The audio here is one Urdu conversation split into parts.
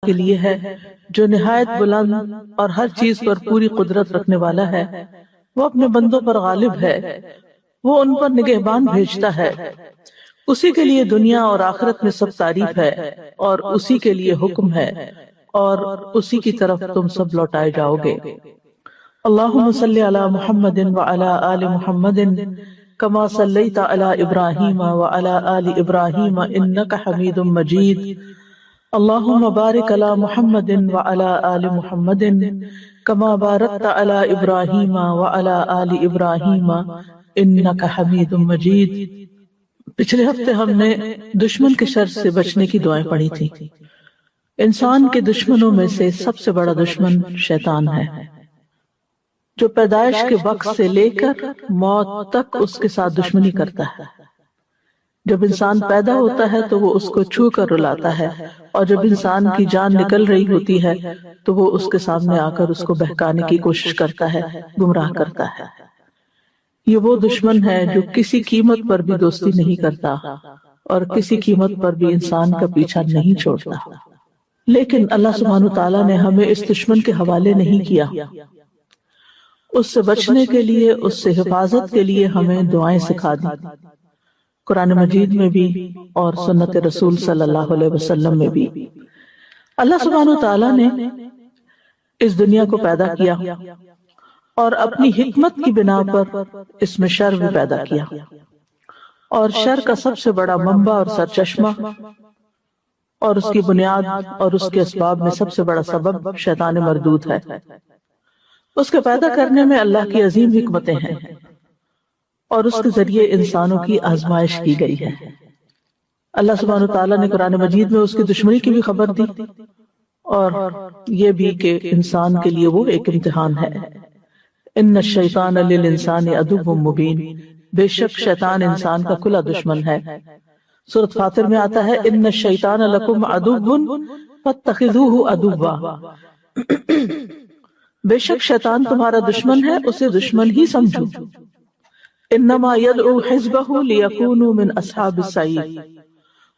کے لیے ہے جو نہایت بلند اور ہر چیز پر پوری قدرت رکھنے والا ہے۔ وہ اپنے بندوں پر غالب ہے، وہ ان پر نگہبان بھیجتا ہے۔ اسی کے لیے دنیا اور آخرت میں سب تعریف ہے، اور اسی کے لیے حکم ہے، اور اسی کی طرف تم سب لوٹائے جاؤ گے۔ اللہم صلی علی محمد وعلی آل محمد کما صلیت علی ابراہیم وعلی آل ابراہیم انک حمید مجید۔ اللہم بارک علی محمد وعلی آل محمد کما بارکت علی ابراہیم وعلی آل ابراہیم انک حمید مجید۔ پچھلے ہفتے ہم نے دشمن کے شر سے بچنے کی دعائیں پڑھی تھی۔ انسان کے دشمنوں میں سے سب سے بڑا دشمن شیطان ہے، جو پیدائش کے وقت سے لے کر موت تک اس کے ساتھ دشمنی کرتا ہے۔ جب انسان پیدا ہوتا ہے تو وہ اس کو چھو کر رلاتا ہے، اور جب انسان کی جان نکل رہی ہوتی ہے تو وہ اس کے سامنے آ کر اس کو بہکانے کی کوشش کرتا ہے، گمراہ کرتا ہے۔ یہ وہ دشمن ہے جو کسی قیمت پر بھی دوستی نہیں کرتا اور کسی قیمت پر بھی انسان کا پیچھا نہیں چھوڑتا۔ لیکن اللہ سبحانہ وتعالیٰ نے ہمیں اس دشمن کے حوالے نہیں کیا۔ اس سے بچنے کے لیے، اس سے حفاظت کے لیے ہمیں دعائیں سکھا دی، قرآن مجید میں بھی اور سنت رسول صلی اللہ علیہ وسلم میں بھی۔ اللہ سبحانہ وتعالیٰ نے اس دنیا کو پیدا کیا اور اپنی حکمت کی بنا پر اس میں شر بھی پیدا کیا، اور شر کا سب سے بڑا منبع اور سرچشمہ اور اس کی بنیاد اور اس کے اسباب میں سب سے بڑا سبب شیطان مردود ہے۔ اس کے پیدا کرنے میں اللہ کی عظیم حکمتیں ہیں، اور اس کے ذریعے انسانوں کی آزمائش کی گئی ہے۔ اللہ سبحانہ وتعالیٰ نے قرآن مجید میں اس کی دشمنی کی بھی خبر دی، اور یہ بھی کہ انسان کے لیے وہ ایک امتحان ہے۔ ان الشیطان للانسان عدو مبین، بے شک شیطان انسان کا کھلا دشمن ہے۔ سورۃ فاطر میں آتا ہے ان الشیطان لکم عدو فاتخذوہ عدوا، بے شک شیطان تمہارا دشمن ہے، اسے دشمن ہی سمجھو۔ انما یدعو حزبہ لیکونوا من اصحاب السعیر،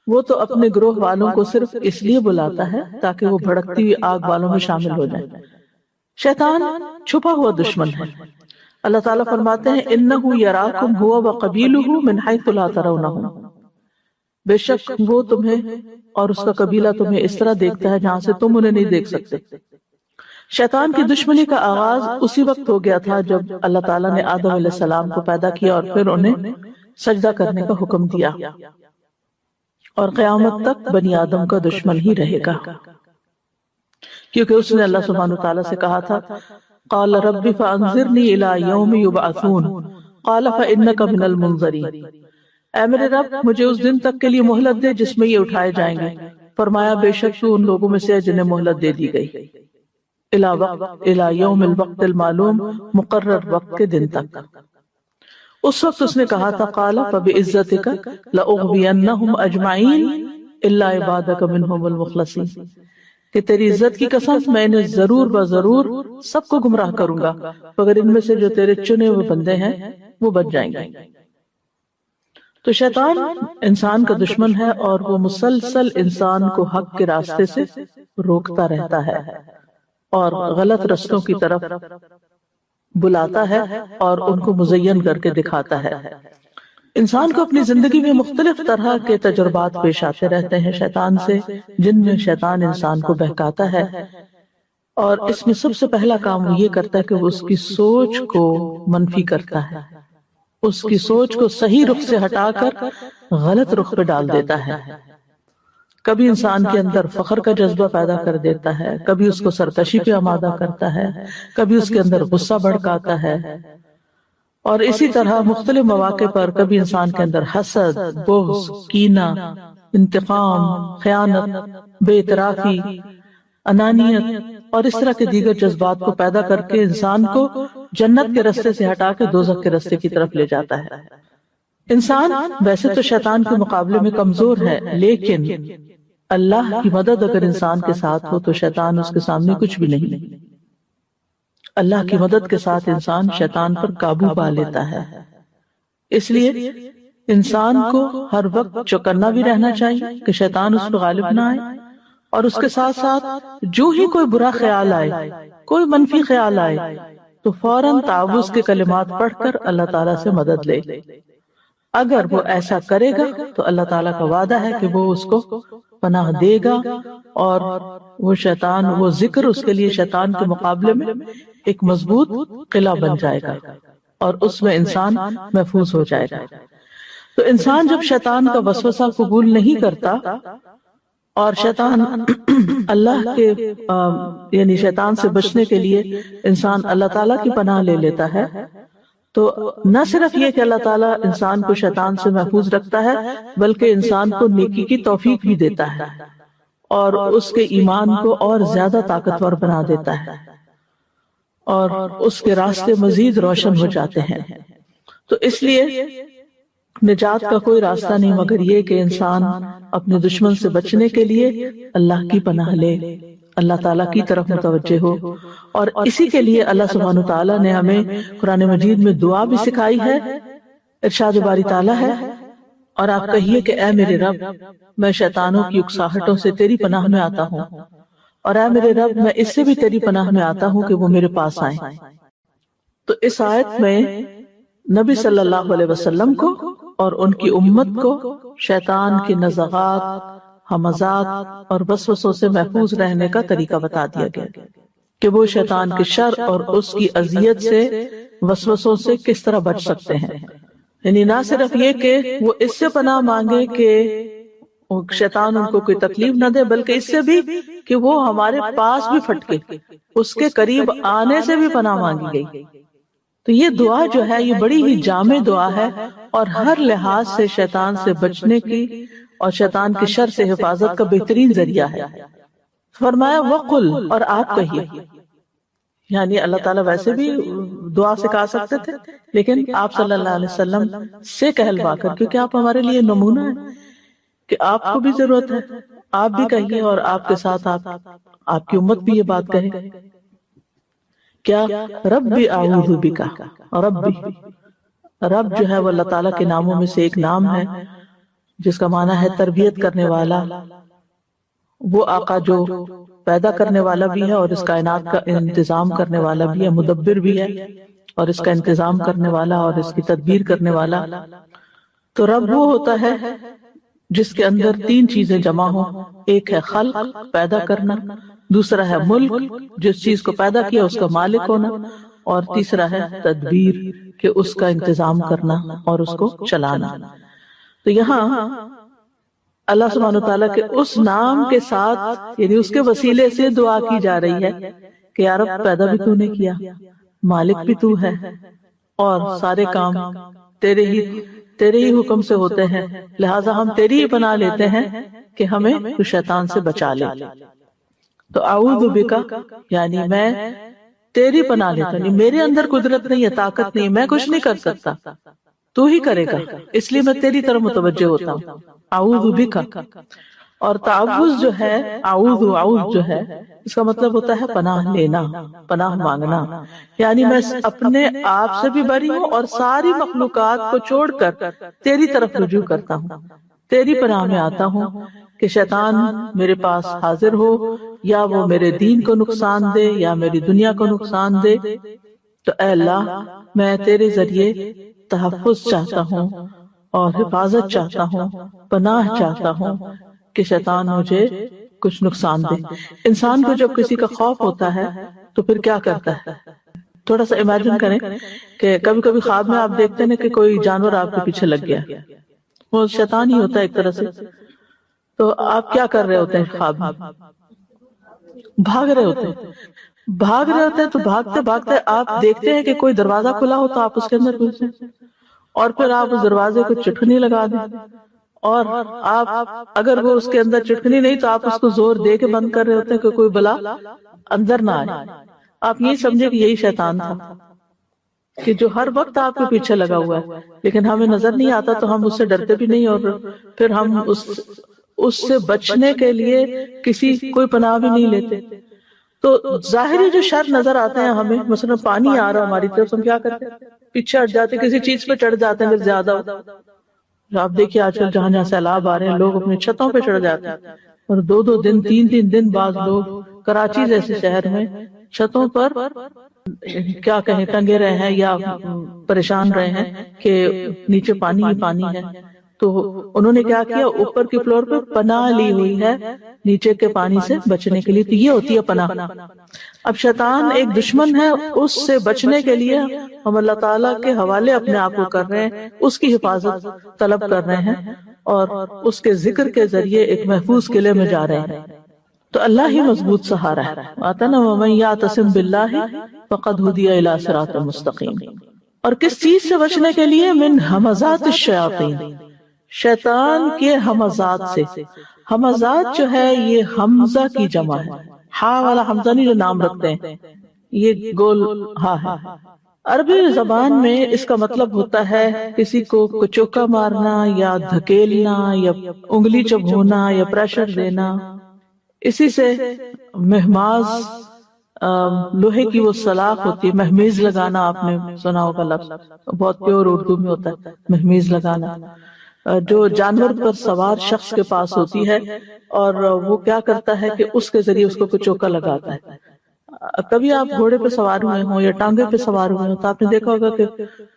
وہ تو اپنے گروہ والوں کو صرف اس لیے بلاتا ہے تاکہ وہ بھڑکتی ہوئی آگ والوں میں شامل ہو جائیں۔ شیطان چھپا ہوا دشمن ہے۔ اللہ تعالیٰ فرماتے ہیں انہ یراکم ہوا وقبیلہ من حیث لا ترونہم، بے شک وہ تمہیں اور اس کا قبیلہ تمہیں اس طرح دیکھتا ہے جہاں سے تم انہیں نہیں دیکھ سکتے۔ شیطان کی دشمنی کا آغاز اسی وقت ہو گیا تھا جب اللہ تعالیٰ نے آدم علیہ السلام کو پیدا کیا اور پھر انہیں سجدہ کرنے کا حکم دیا، اور قیامت تک بنی آدم کا دشمن ہی رہے گا، کیونکہ اس نے اللہ سبحانہ وتعالیٰ سے کہا تھا قال رب فانظرنی الی یوم یبعثون قال فانک من المنظرین، اے میرے رب مجھے اس دن تک کے لیے مہلت دے جس میں یہ اٹھائے جائیں گے۔ فرمایا بے شک تو ان لوگوں میں سے جنہیں مہلت دے دی گئی، الی یوم الوقت المعلوم، مقرر وقت کے دن تک۔ اس وقت اس نے کہا تھا قال فبعزتک لاغوینہم اجمعین الا عبادک منہم المخلصین، کہ تیری عزت کی قسم میں انہیں ضرور بضرور سب کو گمراہ کروں گا مگر ان میں سے جو تیرے چنے ہوئے بندے ہیں وہ بچ جائیں گے۔ تو شیطان انسان کا دشمن ہے، اور وہ مسلسل انسان کو حق کے راستے سے روکتا رہتا ہے اور غلط رستوں کی طرف بلاتا ہے اور ان کو مزین کر کے دکھاتا ہے۔ انسان کو اپنی زندگی میں مختلف طرح کے تجربات پیش آتے رہتے ہیں شیطان سے، جن میں شیطان انسان کو بہکاتا ہے، اور اس میں سب سے پہلا کام وہ یہ کرتا ہے کہ وہ اس کی سوچ کو منفی کرتا ہے، اس کی سوچ کو صحیح رخ سے ہٹا کر غلط رخ پہ ڈال دیتا ہے۔ کبھی انسان کے اندر فخر کا جذبہ پیدا کر دیتا ہے، کبھی اس کو سرکشی پہ آمادہ کرتا ہے، کبھی اس کے اندر غصہ بھڑکاتا ہے، اور اسی طرح مختلف مواقع پر کبھی انسان کے اندر حسد، بغض، کینہ، انتقام، خیانت، بے اعترافی، انانیت اور اس طرح کے دیگر جذبات کو پیدا کر کے انسان کو جنت کے راستے سے ہٹا کے دوزخ کے راستے کی طرف لے جاتا ہے۔ انسان ویسے تو شیطان کے مقابلے میں کمزور ہے، لیکن اللہ کی مدد اگر انسان کے ساتھ ہو تو شیطان اس کے سامنے کچھ بھی نہیں۔ اللہ کی مدد کے ساتھ انسان شیطان پر قابو پا لیتا ہے۔ اس لیے انسان کو ہر وقت چوکنا بھی رہنا چاہیے کہ شیطان اس پر غالب نہ آئے، اور اس کے ساتھ ساتھ جو ہی کوئی برا خیال آئے، کوئی منفی خیال آئے، تو فوراً تعوذ کے کلمات پڑھ کر اللہ تعالیٰ سے مدد لے۔ اگر وہ ایسا کرے گا تو اللہ تعالیٰ کا وعدہ ہے کہ وہ اس کو پناہ دے گا، اور وہ شیطان، وہ ذکر اس کے لیے شیطان کے مقابلے میں ایک مضبوط قلعہ بن جائے گا، اور اس میں انسان محفوظ ہو جائے گا۔ تو انسان جب شیطان کا وسوسہ قبول نہیں کرتا، اور شیطان اللہ کے یعنی شیطان سے بچنے کے لیے انسان اللہ تعالیٰ کی پناہ لے لیتا ہے، تو نہ صرف یہ کہ اللہ تعالیٰ انسان کو شیطان سے محفوظ رکھتا ہے، بلکہ انسان کو نیکی کی توفیق بھی دیتا ہے، اور اس کے ایمان کو اور زیادہ طاقتور بنا دیتا ہے، اور اس کے راستے مزید روشن ہو جاتے ہیں۔ تو اس لیے نجات کا کوئی راستہ نہیں مگر یہ کہ انسان اپنے دشمن سے بچنے کے لیے اللہ کی پناہ لے، اللہ تعالیٰ کی طرف متوجہ ہو۔ اور اسی کے لیے اللہ سبحانہ وتعالیٰ نے ہمیں قرآن مجید میں دعا بھی سکھائی ہے۔ ارشاد باری تعالیٰ ہے، اور آپ کہیے کہ اے میرے رب، میں شیطانوں کی اکساہٹوں سے تیری پناہ میں آتا ہوں، اور اے میرے رب، میں اس سے بھی تیری پناہ میں آتا ہوں کہ وہ میرے پاس آئیں۔ تو اس آیت میں نبی صلی اللہ علیہ وسلم کو اور ان کی امت کو شیطان کی نزغات، ہمزات اور وسوسوں سے محفوظ رہنے کا طریقہ بتا دیا گیا کہ وہ شیطان کے شر اور اس کی اذیت سے، وسوسوں سے کس طرح بچ سکتے ہیں۔ یعنی نہ صرف یہ کہ وہ اس سے پناہ مانگے کہ شیطان ان کو کوئی تکلیف نہ دے، بلکہ اس سے بھی کہ وہ ہمارے پاس بھی پھٹکے، اس کے قریب آنے سے بھی پناہ مانگی گئی۔ تو یہ دعا جو ہے یہ بڑی ہی جامع دعا ہے، اور ہر لحاظ سے شیطان سے بچنے کی اور شیطان کے شر سے حفاظت کا بہترین ذریعہ ہے۔ فرمایا وقل، اور آپ کہیے، یعنی اللہ تعالیٰ ویسے بھی دعا سکھا سکتے تھے، لیکن آپ صلی اللہ علیہ وسلم سے کہلوا کر، کیونکہ آپ ہمارے لیے نمونہ ہیں کہ آپ کو بھی ضرورت ہے، آپ بھی کہیے، اور آپ کے ساتھ آپ کی امت بھی یہ بات کہے۔ کیا؟ ربی اعوذ بک، ربی، رب جو ہے وہ اللہ تعالیٰ کے ناموں میں سے ایک نام ہے جس کا معنی ہے تربیت کرنے والا، وہ آقا جو پیدا کرنے والا بھی ہے اور اس کائنات کا انتظام کرنے والا بھی ہے، مدبر بھی ہے، اور اس کا انتظام کرنے والا اور اس کی تدبیر کرنے والا۔ تو رب وہ ہوتا ہے جس کے اندر تین چیزیں جمع ہوں، ایک ہے خلق، پیدا کرنا، دوسرا ہے ملک، جس چیز کو پیدا کیا اس کا مالک ہونا، اور تیسرا ہے تدبیر، کہ اس کا انتظام کرنا اور اس کو چلانا۔ تو یہاں اللہ سبحانہ وتعالیٰ کے اس نام کے ساتھ، یعنی اس کے وسیلے سے دعا کی جا رہی ہے کہ یا رب، پیدا بھی تو نے کیا، مالک بھی تو ہے، اور سارے کام تیرے ہی حکم سے ہوتے ہیں، لہٰذا ہم تیری ہی پناہ لیتے ہیں کہ ہمیں تو شیطان سے بچا لے۔ تو اعوذ بک، یعنی میں تیری پناہ لیتا ہوں، یعنی میرے اندر قدرت نہیں ہے، طاقت نہیں ہے، میں کچھ نہیں کر سکتا، تو ہی کرے گا، اس لیے میں تیری طرف متوجہ ہوتا ہوں۔ اعوذ بک، اور تعوذ جو ہے، اعوذ جو ہے، اس کا مطلب ہوتا ہے پناہ لینا، پناہ مانگنا، یعنی میں اپنے آپ سے بھی بری ہوں اور ساری مخلوقات کو چھوڑ کر تیری طرف رجوع کرتا ہوں، تیری پناہ میں آتا ہوں کہ شیطان میرے پاس حاضر ہو، یا وہ میرے دین کو نقصان دے یا میری دنیا کو نقصان دے۔ تو اے اللہ، میں تیرے ذریعے تحفظ چاہتا ہوں اور حفاظت چاہتا ہوں، پناہ چاہتا ہوں کہ شیطان مجھے کچھ نقصان دے۔ انسان کو جب کسی کا خوف ہوتا ہے تو پھر کیا کرتا ہے؟ تھوڑا سا امیجن کریں کہ کبھی کبھی خواب میں آپ دیکھتے ہیں کہ کوئی جانور آپ کے پیچھے لگ گیا، وہ شیطان ہی ہوتا ہے ایک طرح سے، تو آپ کیا کر رہے ہوتے ہیں خواب میں؟ بھاگ رہے ہوتے ہیں، تو بھاگتے بھاگتے آپ دیکھتے ہیں کہ کوئی دروازہ کھلا ہو تو آپ اس کے اندر گھسیں، اور پھر آپ اس دروازے کو چٹکنی لگا دیں، اور آپ اگر وہ اس کے اندر چٹکنی نہیں تو آپ اس کو زور دے کے بند کر رہے ہوتے ہیں کہ کوئی بلا اندر نہ آئے۔ آپ یہ سمجھے کہ یہی شیطان تھا کہ جو ہر وقت آپ کے پیچھے لگا ہوا ہے، لیکن ہمیں نظر نہیں آتا تو ہم اس سے ڈرتے بھی نہیں، اور پھر ہم اس سے بچنے کے لیے کوئی پناہ بھی نہیں لیتے۔ تو ظاہری جو شر نظر آتے ہیں ہمیں، مثلا پانی آ رہا ہماری طرف، ہم کیا کرتے ہیں؟ پیچھے ہٹ جاتے، کسی چیز پہ چڑھ جاتے ہیں اگر زیادہ ہو۔ آپ دیکھیے آج کل جہاں جہاں سیلاب آ رہے ہیں، لوگ اپنی چھتوں پہ چڑھ جاتے ہیں اور 2-2 دن 3-3 دن بعد لوگ کراچی جیسے شہر میں چھتوں پر کیا کہیں ٹنگے رہے ہیں یا پریشان رہے ہیں کہ نیچے پانی ہی پانی ہے. تو انہوں نے کیا کیا, اوپر کے فلور پہ پناہ لی ہوئی ہے نیچے کے پانی سے بچنے کے لیے. تو یہ ہوتی ہے پناہ. اب شیطان ایک دشمن ہے, اس سے بچنے کے لیے ہم اللہ تعالیٰ کے حوالے اپنے آپ کو کر رہے ہیں, اس کی حفاظت طلب کر رہے ہیں اور اس کے ذکر کے ذریعے ایک محفوظ قلعے میں جا رہے ہیں. تو اللہ ہی مضبوط سہارا ہے. آتا نا وَمَن يَعْتَصِم بِاللَّهِ فَقَدْ هُدِيَ إِلَىٰ صِرَاطٍ مُسْتَقِيمٍ. اور کس چیز سے بچنے کے لیے؟ من ہمزات الشیاطین, شیطان کے ہمزات سے. ہمزات جو ہے یہ حمزہ کی جمع ہے, ہا والا حمزہ نہیں جو نام رکھتے ہیں, یہ گول ہا ہے. عربی زبان میں اس کا مطلب ہوتا ہے کسی کو کچوکا مارنا یا دھکیلنا یا انگلی چبھونا یا پریشر دینا. اسی سے مہماز, لوہے کی وہ سلاخ ہوتی ہے, مہمیز لگانا, آپ نے سنا ہوگا لفظ, بہت پیور اردو میں ہوتا ہے مہمیز لگانا, جو جانور پر سوار شخص کے پاس ہوتی ہے اور وہ کیا کرتا ہے کہ اس کے ذریعے اس کو کچوکا لگاتا ہے. کبھی آپ گھوڑے پہ سوار ہوئے ہوں یا ٹانگے پہ سوار ہوئے ہوں تو آپ نے دیکھا ہوگا کہ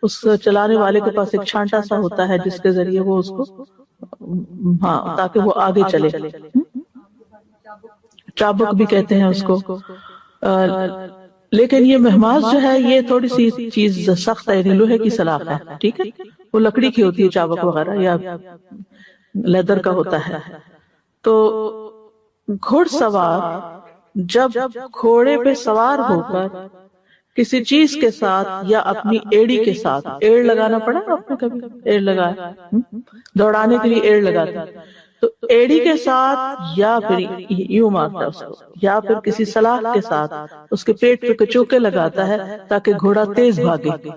اس چلانے والے کے پاس ایک چھانٹا سا ہوتا ہے جس کے ذریعے وہ اس کو, ہاں, تاکہ وہ آگے چلے. چابک بھی کہتے ہیں اس کو. لیکن یہ مہماز جو ہے یہ تھوڑی سی چیز سخت ہے, یعنی لوہے کی سلاخ ہے, ٹھیک ہے, وہ لکڑی کی ہوتی ہے چابک وغیرہ یا لیدر کا ہوتا ہے. تو گھوڑ سوار جب گھوڑے پہ سوار ہو کر کسی چیز کے ساتھ یا اپنی ایڑی کے ساتھ, ایڑ لگانا پڑا آپ نے کبھی, ایڑ لگایا دوڑانے کے لیے ایڑ لگاتے, تو ایڑی کے ساتھ یا پھر یوں مارتا ہے اس کو, یا پھر کسی سلاخ کے ساتھ اس کے پیٹ پہ کچوکے لگاتا ہے تاکہ گھوڑا تیز بھاگے.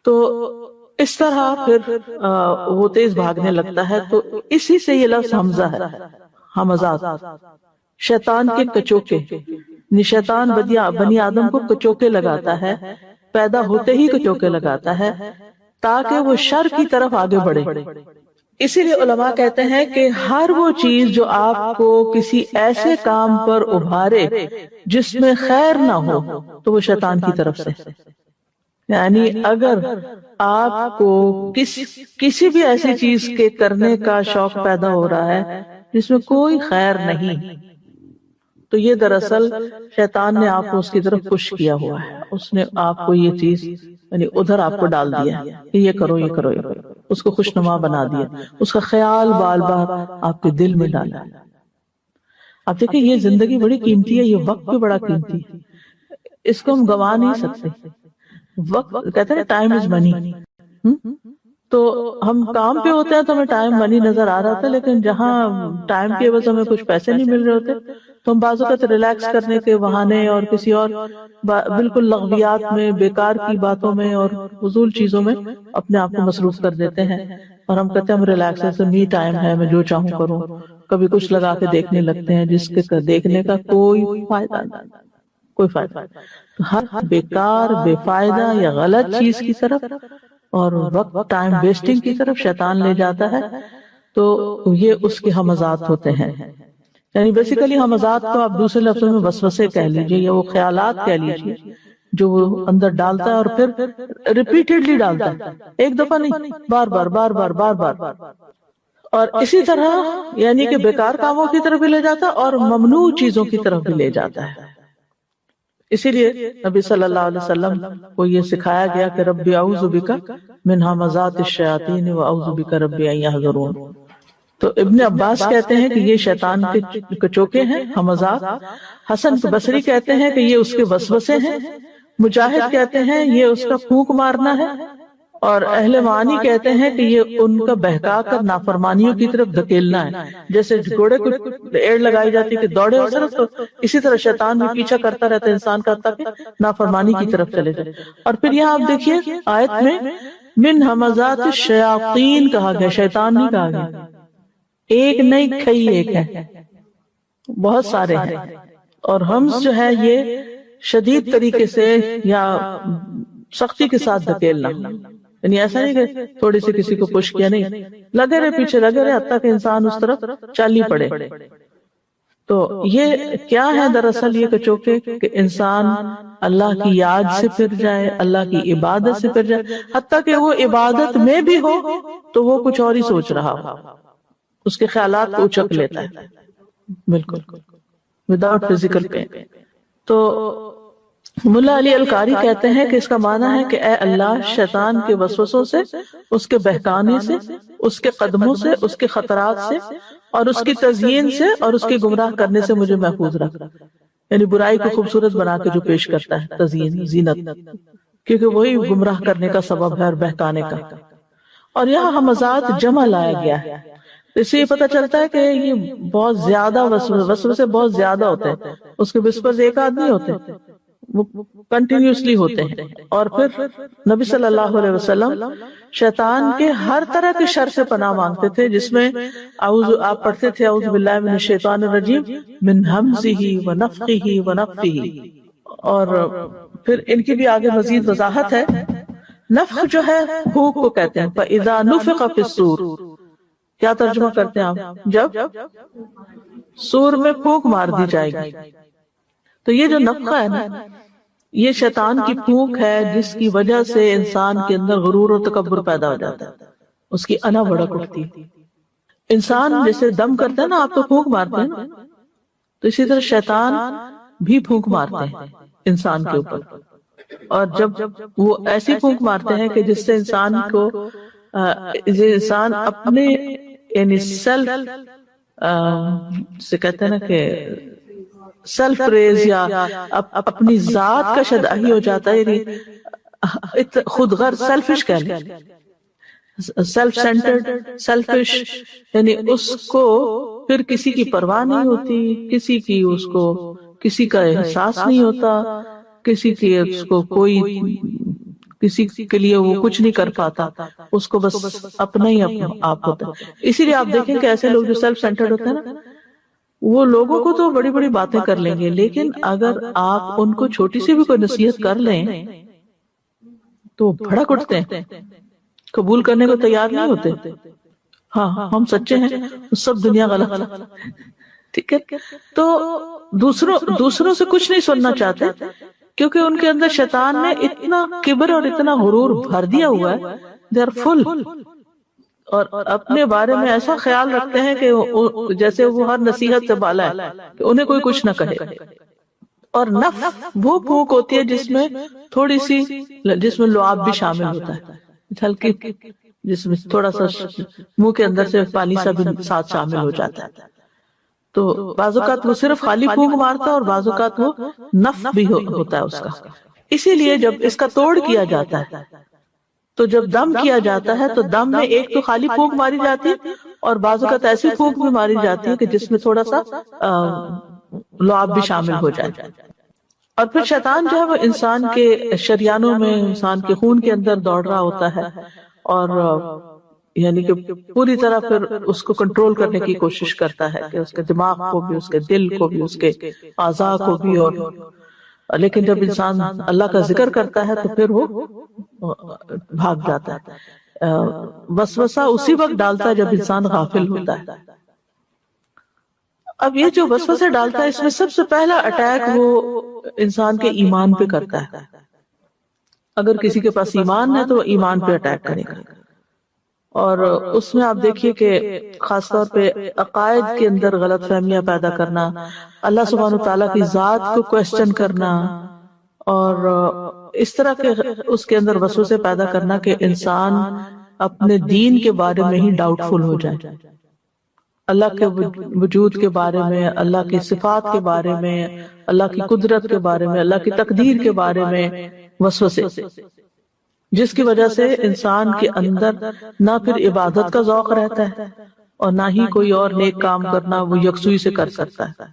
تو اس طرح پھر وہ تیز بھاگنے لگتا ہے. تو اسی سے یہ لفظ حمزہ ہے, حمزات, شیطان کے کچوکے. شیطان بنی آدم کو کچوکے لگاتا ہے, پیدا ہوتے ہی کچوکے لگاتا ہے تاکہ وہ شر کی طرف آگے بڑھے. اسی لیے علماء کہتے ہیں کہ ہر وہ چیز جو آپ کو کسی ایسے کام پر ابھارے جس میں خیر نہ ہو تو وہ شیطان کی طرف سے. یعنی اگر آپ کو کسی بھی ایسی چیز کے کرنے کا شوق پیدا ہو رہا ہے جس میں کوئی خیر نہیں, تو یہ دراصل شیطان نے آپ کو اس کی طرف پش کیا ہوا ہے. اس نے آپ کو یہ چیز یعنی ادھر آپ کو ڈال دیا کہ یہ کرو یہ کرو یہ کرو, اس کو خوشنما بنا دیا, اس کا خیال بال بار آپ کے دل میں ڈالا. آپ دیکھیں یہ زندگی بڑی قیمتی ہے, یہ وقت بھی بڑا قیمتی ہے, اس کو ہم گنوا نہیں سکتے. وقت کہتے ہیں ٹائم از منی. تو ہم کام پہ ہوتے ہیں تو ہمیں ٹائم منی نظر آ رہا تھا, لیکن جہاں ٹائم کے عوض ہمیں کچھ پیسے نہیں مل رہے ہوتے تو ہم بعض اوقات ریلیکس کرنے کے بہانے اور کسی اور بالکل لغویات میں, بیکار کی باتوں میں اور فضول چیزوں میں اپنے آپ کو مصروف کر دیتے ہیں. اور ہم کہتے ہیں ہم ریلیکس ہے, می ٹائم ہے, میں جو چاہوں کروں. کبھی کچھ لگا کے دیکھنے لگتے ہیں جس کے دیکھنے کا کوئی فائدہ نہیں, کوئی فائدہ. ہر بیکار بے فائدہ یا غلط چیز کی طرف اور وقت ٹائم ویسٹنگ کی طرف شیطان لے جاتا ہے. تو یہ اس کے ہمزات ہوتے ہیں. یعنی بیسیکلی ہمزات کو آپ دوسرے لفظوں میں وسوسے کہہ لیجئے یا وہ خیالات کہہ لیجئے جو وہ اندر ڈالتا ہے اور پھر ریپیٹڈلی ڈالتا ہے, ایک دفعہ نہیں, بار بار بار بار بار بار. اور اسی طرح یعنی کہ بیکار کاموں کی طرف بھی لے جاتا ہے اور ممنوع چیزوں کی طرف بھی لے جاتا ہے. اسی لیے نبی صلی اللہ علیہ وسلم کو یہ سکھایا گیا کہ رب اعوذ بک من ہمزات الشیاطین واعوذ بک رب ان یحضرون. تو ابن عباس کہتے ہیں کہ یہ شیطان کے کچوکے ہیں, ہمزات. حسن بصری کہتے ہیں کہ یہ اس کے وسوسے ہیں. مجاہد کہتے ہیں یہ اس کا پھونک مارنا ہے. اور اہل معانی کہتے ہیں کہ یہ ان کا بہکا کر نافرمانیوں کی طرف دھکیلنا ہے. جیسے گھوڑے کو ایڑ لگائی جاتی کہ دوڑے اس طرف, تو اسی طرح شیطان بھی پیچھا کرتا رہتا ہے انسان کا تاکہ نافرمانی کی طرف چلے جائے. اور پھر یہاں آپ دیکھیے آیت میں من ہمزات الشیاطین کہا گیا, شیطان نہیں کہا گیا. ایک نہیں کئی ایک ہے, بہت سارے ہیں. اور حمز جو ہے یہ شدید طریقے سے یا سختی کے ساتھ دھکیلنا, یعنی ایسا نہیں کہ تھوڑی سی کسی کو پش کیا, نہیں, لگے رہے پیچھے لگے رہے حتیٰ کہ انسان اس طرف چل ہی پڑے. تو یہ کیا ہے دراصل یہ کچوکے کہ انسان اللہ کی یاد سے پھر جائے، اللہ کی عبادت سے پھر جائے، حتیٰ کہ وہ عبادت میں بھی ہو تو وہ کچھ اور ہی سوچ رہا ہو، اس کے خیالات کو اچک لیتا ہے بالکل وداؤٹ فزیکل پین۔ تو ملا علی القاری کہتے ہیں کہ اس کا معنی ہے کہ اے اللہ، شیطان کے وسوسوں سے، اس کے بہکانے سے، اس کے قدموں سے، اس کے خطرات سے اور اس کی تزیین سے اور اس کے گمراہ کرنے سے مجھے محفوظ رکھ، یعنی برائی کو خوبصورت بنا کے جو پیش کرتا ہے، تزیین، زینت، کیونکہ وہی گمراہ کرنے کا سبب ہے اور بہکانے کا۔ اور یہاں حمزات جمع لایا گیا ہے، اس سے یہ پتہ چلتا ہے کہ یہ بہت زیادہ وسوسے بہت زیادہ ہوتے ہیں، اس کے وسپرز ایک آدمی ہوتے ہیں، وہ کنٹینیوسلی ہوتے ہیں۔ اور پھر نبی صلی اللہ علیہ وسلم شیطان کے ہر طرح کے شر سے پناہ مانگتے تھے، جس میں آپ پڑھتے تھے اعوذ باللہ من الشیطان الرجیم من ہمزہ ونفخہ ونفثہ، اور پھر ان کی بھی آگے مزید وضاحت ہے۔ نفخ جو ہے پھونک کو کہتے ہیں، فَإِذَا نُفِخَ فِي الصُّورِ، کیا ترجمہ کرتے ہیں آپ؟ جب سور میں پھونک مار دی جائے گی۔ تو یہ جو نفخہ ہے نا، یہ شیطان کی پھونک ہے جس کی وجہ سے انسان کے اندر غرور اور تکبر پیدا ہو جاتا ہے، اس کی انا بڑک اٹھتی ہے۔ انسان جیسے دم کرتا ہے نا، آپ تو پھونک مارتے ہیں نا، تو اسی طرح شیطان بھی پھونک مارتے ہیں انسان کے اوپر، اور جب وہ ایسی پھونک مارتے ہیں کہ جس سے انسان کو انسان اپنے یعنی سیلف سے کہتے ہیں نا کہ سیلف پریز یا اپنی ذات کا شدائی ہو جاتا ہے، یعنی خود غرض، سیلفش کہہ لیں، سیلف سینٹرڈ، سیلفش، یعنی اس کو پھر کسی کی پرواہ نہیں ہوتی، کسی کی اس کو کسی کا احساس نہیں ہوتا، کسی کی اس کو کوئی کسی کے لیے وہ کچھ نہیں کر پاتا، اس کو بس اپنا ہی آپ ہوتا ہے۔ اسی لیے آپ دیکھیں کہ ایسے لوگ جو سیلف سینٹرڈ ہوتے ہیں نا، وہ لوگوں کو تو بڑی بڑی باتیں کر لیں گے، لیکن اگر آپ ان کو چھوٹی سی بھی کوئی نصیحت کر لیں تو بھڑک اٹھتے ہیں، قبول کرنے کو تیار نہیں ہوتے۔ ہاں ہم سچے ہیں، سب دنیا غلط ہے، ٹھیک ہے۔ تو دوسروں سے کچھ نہیں سننا چاہتے، کیونکہ ان کے اندر شیطان نے اتنا کبر اور اتنا غرور بھر دیا ہوا ہے، دے آر فل، اور اپنے بارے میں ایسا خیال رکھتے ہیں کہ جیسے وہ ہر نصیحت سے بالا ہے، کہ انہیں کوئی کچھ نہ کہے۔ اور نفخ وہ پھونک ہوتی ہے جس میں تھوڑی سی، جس میں لعاب بھی شامل ہوتا ہے، ہلکی، جس میں تھوڑا سا منہ کے اندر سے پانی سا بھی ساتھ شامل ہو جاتا ہے۔ تو بعض اوقات وہ صرف خالی پھونک مارتا ہے اور بعض اوقات وہ نفخ بھی ہوتا ہے اس کا۔ اسی لیے جب اس کا توڑ کیا جاتا ہے، تو جب دم کیا جاتا ہے تو دم میں ایک تو خالی پھونک ماری جاتی ہے، اور بعض اوقات ایسی پھونک بھی ماری جاتی ہے کہ جس میں تھوڑا سا لعاب بھی شامل ہو جائے۔ اور پھر شیطان جو ہے وہ انسان کے شریانوں میں، انسان کے خون کے اندر دوڑ رہا ہوتا ہے، اور یعنی کہ پوری طرح پھر اس کو کنٹرول کرنے کی کوشش کرتا ہے، کہ اس کے دماغ کو بھی، اس کے دل کو بھی، اس کے اعضاء کو بھی۔ اور لیکن جب انسان اللہ کا ذکر کرتا ہے تو پھر وہ بھاگ جاتا ہے۔ وسوسہ اسی وقت ڈالتا ہے جب انسان غافل ہوتا ہے۔ اب یہ جو وسوسے ڈالتا ہے، اس میں سب سے پہلا اٹیک وہ انسان کے ایمان پہ کرتا ہے۔ اگر کسی کے پاس ایمان ہے تو وہ ایمان پہ اٹیک کرے گا، اور اس میں آپ دیکھیے کہ خاص طور پہ عقائد کے اندر غلط فہمیاں پیدا کرنا، اللہ سبحانہ وتعالیٰ کی ذات کو کوسچن کرنا، اور اس طرح کے اس کے اندر وسوسے پیدا کرنا کہ انسان اپنے دین کے بارے میں ہی ڈاؤٹ فل ہو جائے، اللہ کے وجود کے بارے میں، اللہ کی صفات کے بارے میں، اللہ کی قدرت کے بارے میں، اللہ کی تقدیر کے بارے میں وسوسے، جس کی وجہ سے انسان کے اندر نہ پھر عبادت کا ذوق رہتا ہے اور نہ ہی کوئی اور نیک کام کرنا وہ یکسوئی سے کر سکتا ہے۔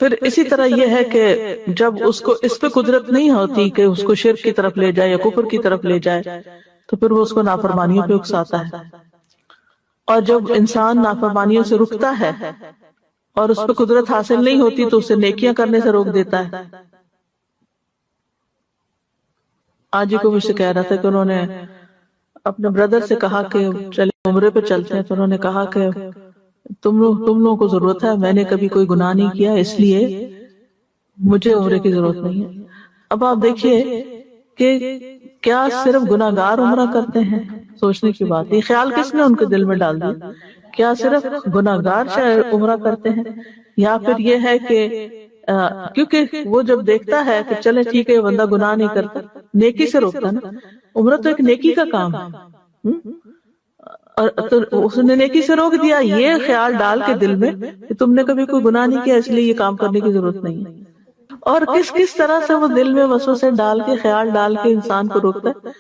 پھر اسی طرح یہ ہے کہ جب اس کو اس پہ قدرت نہیں ہوتی کہ اس کو شرک کی طرف لے جائے یا کفر کی طرف لے جائے، تو پھر وہ اس کو نافرمانیوں پہ اکساتا ہے، اور جب انسان نافرمانیوں سے رکتا ہے اور اس پہ قدرت حاصل نہیں ہوتی تو اسے نیکیاں کرنے سے روک دیتا ہے۔ آج ہی کو مجھ سے کہہ رہا تھا کہ انہوں نے اپنے بردر سے کہا کہ چلے عمرے پہ چلتے ہیں، تو انہوں نے کہا کہ تم لوگوں کو ضرورت ہے، میں نے کبھی کوئی گناہ نہیں کیا اس لیے مجھے عمرے کی ضرورت نہیں ہے۔ اب آپ دیکھیے کہ کیا صرف گناہگار عمرہ کرتے ہیں؟ سوچنے کی بات، یہ خیال کس نے ان کے دل میں ڈال دیا؟ کیا صرف گناہگار شاید عمرہ کرتے ہیں، یا پھر یہ ہے کہ کیونکہ وہ جب دیکھتا ہے کہ چلے ٹھیک ہے یہ بندہ گناہ نہیں کرتا، نیکی سے روکتا نا، عمرہ تو ایک نیکی کا کام ہے، اور تو اس نے نیکی سے روک دیا یہ خیال ڈال کے دل میں کہ تم نے کبھی کوئی گناہ نہیں کیا اس لیے یہ کام کرنے کی ضرورت نہیں ہے۔ اور کس طرح سے وہ دل میں وسوسے ڈال کے خیال ڈال کے انسان کو روکتا ہے۔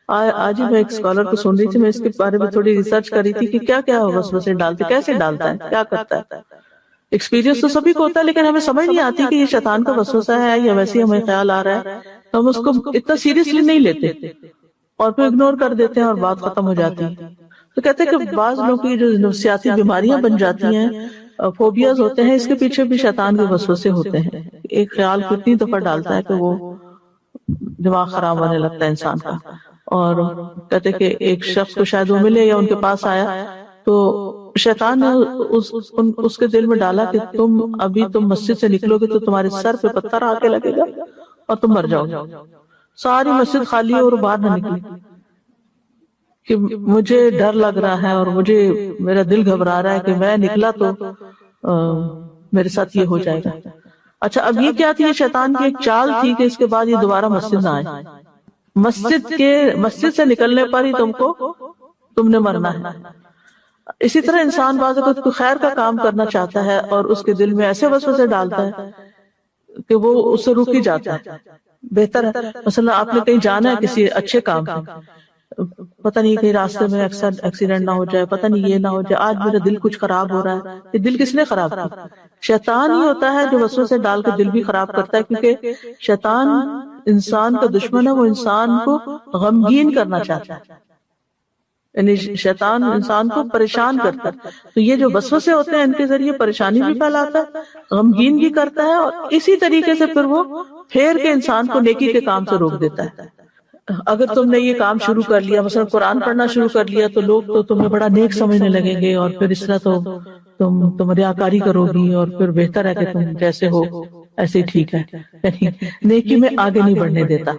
آج ہی میں ایک اسکالر کو سن رہی تھی، میں اس کے بارے میں تھوڑی ریسرچ کر رہی تھی کہ کیا کیا وسوسے ڈالتے، کیسے ڈالتا ہے، کیا کرتا ہے۔ ایکسپیرینس تو سبھی کو ہوتا ہے، لیکن ہمیں سمجھ نہیں آتی کہ یہ شیطان کا وسوسہ ہے یا ویسے ہمیں خیال آ رہا ہے، تو ہم اس کو اتنا سیریسلی نہیں لیتے اور پھر اگنور کر دیتے ہیں اور بات ختم ہو جاتی ہے۔ تو کہتے ہیں کہ بعض لوگوں کی جو نفسیاتی بیماریاں بن جاتی ہیں، فوبیاز ہوتے ہیں، اس کے پیچھے بھی شیطان کے وسوسے ہوتے ہیں۔ ایک خیال کو اتنی دفعہ ڈالتا ہے کہ وہ دماغ خراب ہونے لگتا ہے انسان کا۔ اور کہتے کہ ایک شخص کو شاید وہ ملے یا ان کے پاس آیا تو شیطان نے اس کے دل میں ڈالا کہ تم مسجد سے نکلو گے تو تمہارے سر پہ پتھر آ کے لگے گا اور تم مر جاؤ گے۔ ساری مسجد خالی ہو اور باہر نہ نکلی کہ مجھے ڈر لگ رہا ہے اور میرا دل گھبرا رہا ہے کہ میں نکلا تو میرے ساتھ یہ ہو جائے گا۔ اچھا اب یہ کیا تھی؟ یہ شیطان کی ایک چال تھی کہ اس کے بعد یہ دوبارہ مسجد نہ آئے، مسجد سے نکلنے پر ہی تم نے مرنا ہے۔ اسی طرح انسان بعض اوقات کوئی خیر کا کام کرنا چاہتا ہے اور اس کے دل میں ایسے وسوسے ڈالتا ہے کہ وہ اس سے رک ہی جاتا ہے۔ بہتر ہے مثلا آپ نے کہیں جانا ہے کسی اچھے کام پہ، پتہ نہیں کہیں راستے میں ایکسیڈنٹ نہ ہو جائے، پتہ نہیں یہ نہ ہو جائے، آج میرا دل کچھ خراب ہو رہا ہے۔ یہ دل کس نے خراب کیا؟ شیطان ہی ہوتا ہے جو وسوسے ڈال کے دل بھی خراب کرتا ہے، کیونکہ شیطان انسان کا دشمن ہے، وہ انسان کو غمگین کرنا چاہتا ہے، یعنی شیطان انسان کو پریشان کرتا ہے۔ تو یہ جو وسوسے ہوتے ہیں ان کے ذریعے پریشانی بھی پھیلاتا ہے، غمگین بھی کرتا ہے، اور اسی طریقے سے پھر وہ پھیر کے انسان کو نیکی کے کام سے روک دیتا ہے۔ اگر تم نے یہ کام شروع کر لیا، مثلا قرآن پڑھنا شروع کر لیا، تو لوگ تو تمہیں بڑا نیک سمجھنے لگیں گے، اور پھر اس طرح تو تم ریاکاری کرو گی، اور پھر بہتر ہے کہ تم جیسے ہو ایسے ہی ٹھیک ہے، یعنی نیکی میں آگے نہیں بڑھنے دیتا۔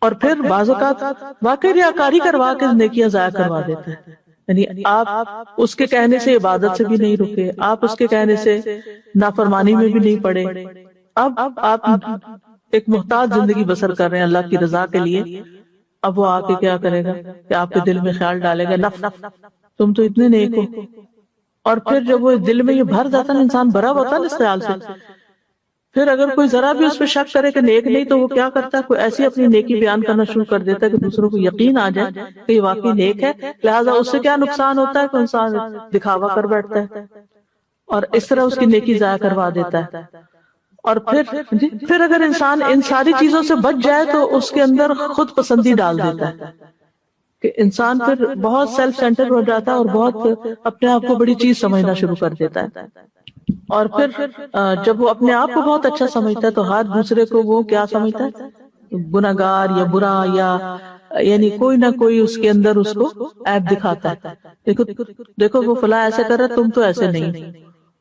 اور پھر بعض اوقات واقعی ریاکاری کروا کے نیکیاں ضائع کروا دیتا ہے، یعنی آپ اس کے کہنے سے عبادت سے بھی نہیں رکے، آپ اس کے کہنے سے نافرمانی میں بھی نہیں پڑے، اب آپ ایک محتاج زندگی بسر کر رہے ہیں اللہ کی رضا کے لیے۔ اب وہ آ کے کیا کرے گا کہ آپ کے دل میں خیال ڈالے گا نف تم تو اتنے نیک ہو، اور پھر جب وہ دل میں یہ بھر جاتا ہے، انسان بھرا ہوتا ہے اس خیال سے، پھر اگر کوئی ذرا بھی اس پہ شک کرے کہ نیک نہیں، تو وہ کیا کرتا ہے، کوئی ایسی اپنی نیکی بیان کرنا شروع کر دیتا ہے کہ دوسروں کو یقین آ جائے کہ یہ واقعی نیک ہے۔ لہٰذا اس سے کیا نقصان ہوتا ہے کہ انسان دکھاوا کر بیٹھتا ہے اور اس طرح اس کی نیکی ضائع کروا دیتا ہے۔ اور پھر اگر انسان ان ساری چیزوں سے بچ جائے تو اس کے اندر خود پسندی ڈال دیتا ہے کہ انسان پھر بہت سیلف سینٹر ہو جاتا ہے اور بہت اپنے آپ کو بڑی چیز سمجھنا شروع کر دیتا ہے۔ اور پھر جب وہ اپنے آپ کو بہت اچھا سمجھتا ہے تو ہر دوسرے کو وہ کیا سمجھتا ہے، گناہگار یا برا، یا یعنی کوئی نہ کوئی اس کے اندر اس کو عیب دکھاتا ہے۔ دیکھو وہ فلاں ایسے کر رہا، تم تو ایسے نہیں،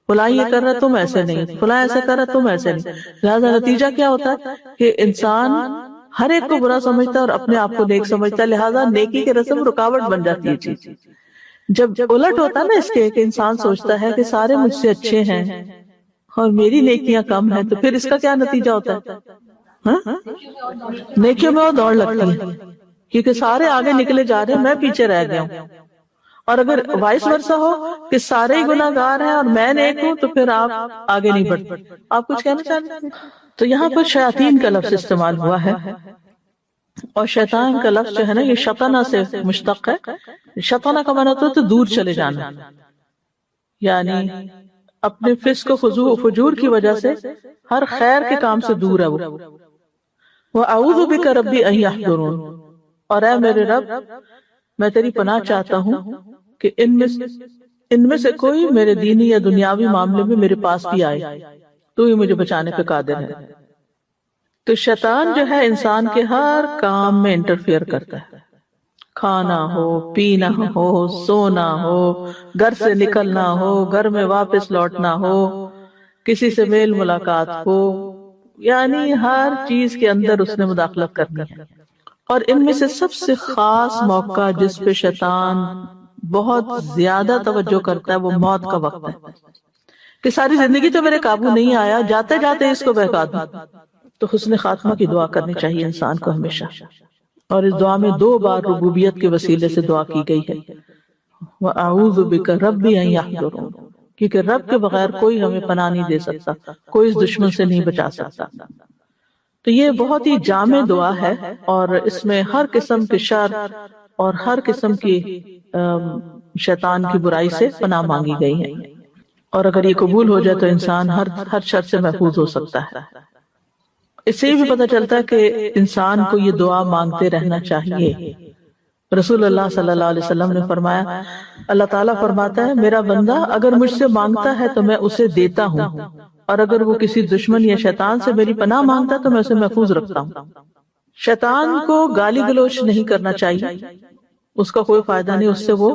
فلاں یہ کر رہا تم ایسے نہیں، فلاں ایسے کر رہا تم ایسے نہیں۔ لہٰذا نتیجہ کیا ہوتا ہے کہ انسان ہر ایک کو برا سمجھتا ہے اور اپنے آپ کو نیک سمجھتا ہے، لہٰذا نیکی کے رسم رکاوٹ بن جاتی ہے چیز۔ جب الٹ ہوتا ہے نا اس کے کہ انسان سوچتا ہے کہ سارے مجھ سے اچھے ہیں اور میری نیکیاں کم ہیں، تو پھر اس کا کیا نتیجہ ہوتا ہے؟ نیکیوں میں وہ دوڑ لگتی ہے کیونکہ سارے آگے نکلے جا رہے ہیں، میں پیچھے رہ گیا ہوں۔ اور اگر وائس ورسا ہو کہ سارے ہی گناہ گار ہیں اور میں نیک ہوں، تو پھر آپ آگے نہیں بڑھتے۔ آپ کچھ کہنا چاہتے ہیں؟ تو یہاں پر شیاطین کا لفظ استعمال ہوا ہے، اور شیطان کا لفظ جو ہے نا یہ شطنہ سے مشتق ہے۔ شطنہ کا معنی ہوتا ہے تو دور چلے جانا، یعنی اپنے فسق و فجور کی وجہ سے ہر خیر کے کام سے دور ہے وہ۔ وَأَعُوذُ بِكَ رَبِّ أَن يَحْضُرُونِ، اور اے میرے رب میں تیری پناہ چاہتا ہوں کہ ان میں سے کوئی میرے دینی یا دنیاوی معاملے میں میرے پاس بھی آئے، تو ہی مجھے بچانے پہ قادر ہے۔ تو شیطان جو ہے انسان کے ہر کام میں انٹرفیئر کرتا ہے، کھانا ہو، پینا ہو، سونا ہو، گھر سے نکلنا ہو، گھر میں واپس لوٹنا ہو، کسی سے میل ملاقات ہو، یعنی ہر چیز کے اندر اس نے مداخلت کرنی ہے۔ اور ان میں سے سب سے خاص موقع جس پہ شیطان بہت زیادہ توجہ کرتا ہے وہ موت کا وقت ہے، کہ ساری زندگی تو میرے قابو نہیں آیا، جاتے جاتے اس کو بہکا دوں۔ تو حسن خاتمہ کی دعا کرنی چاہیے انسان کو ہمیشہ، اور اس دعا میں 2 بار ربوبیت کے وسیلے سے دعا کی گئی ہے، وَأَعُوذُ بِكَ رَبِّ أَن يَحْضُرُونِ، کیونکہ رب کے بغیر کوئی ہمیں پناہ نہیں دے سکتا، کوئی اس دشمن سے نہیں بچا سکتا۔ تو یہ بہت ہی جامع دعا ہے، اور اس میں ہر قسم کے شر اور ہر قسم کی شیطان کی برائی سے پناہ مانگی گئی ہے، اور اگر یہ قبول ہو جائے تو انسان ہر شر سے محفوظ ہو سکتا ہے۔ اس سے بھی پتہ چلتا ہے کہ انسان کو یہ دعا مانگتے رہنا چاہیے۔ رسول اللہ صلی اللہ علیہ وسلم نے فرمایا، اللہ تعالیٰ فرماتا ہے میرا بندہ اگر مجھ سے مانگتا ہے تو میں اسے دیتا ہوں، اور اگر وہ کسی دشمن یا شیطان سے میری پناہ مانگتا ہے تو میں اسے محفوظ رکھتا ہوں۔ شیطان کو گالی گلوچ نہیں کرنا چاہیے، اس کا کوئی فائدہ نہیں، اس سے وہ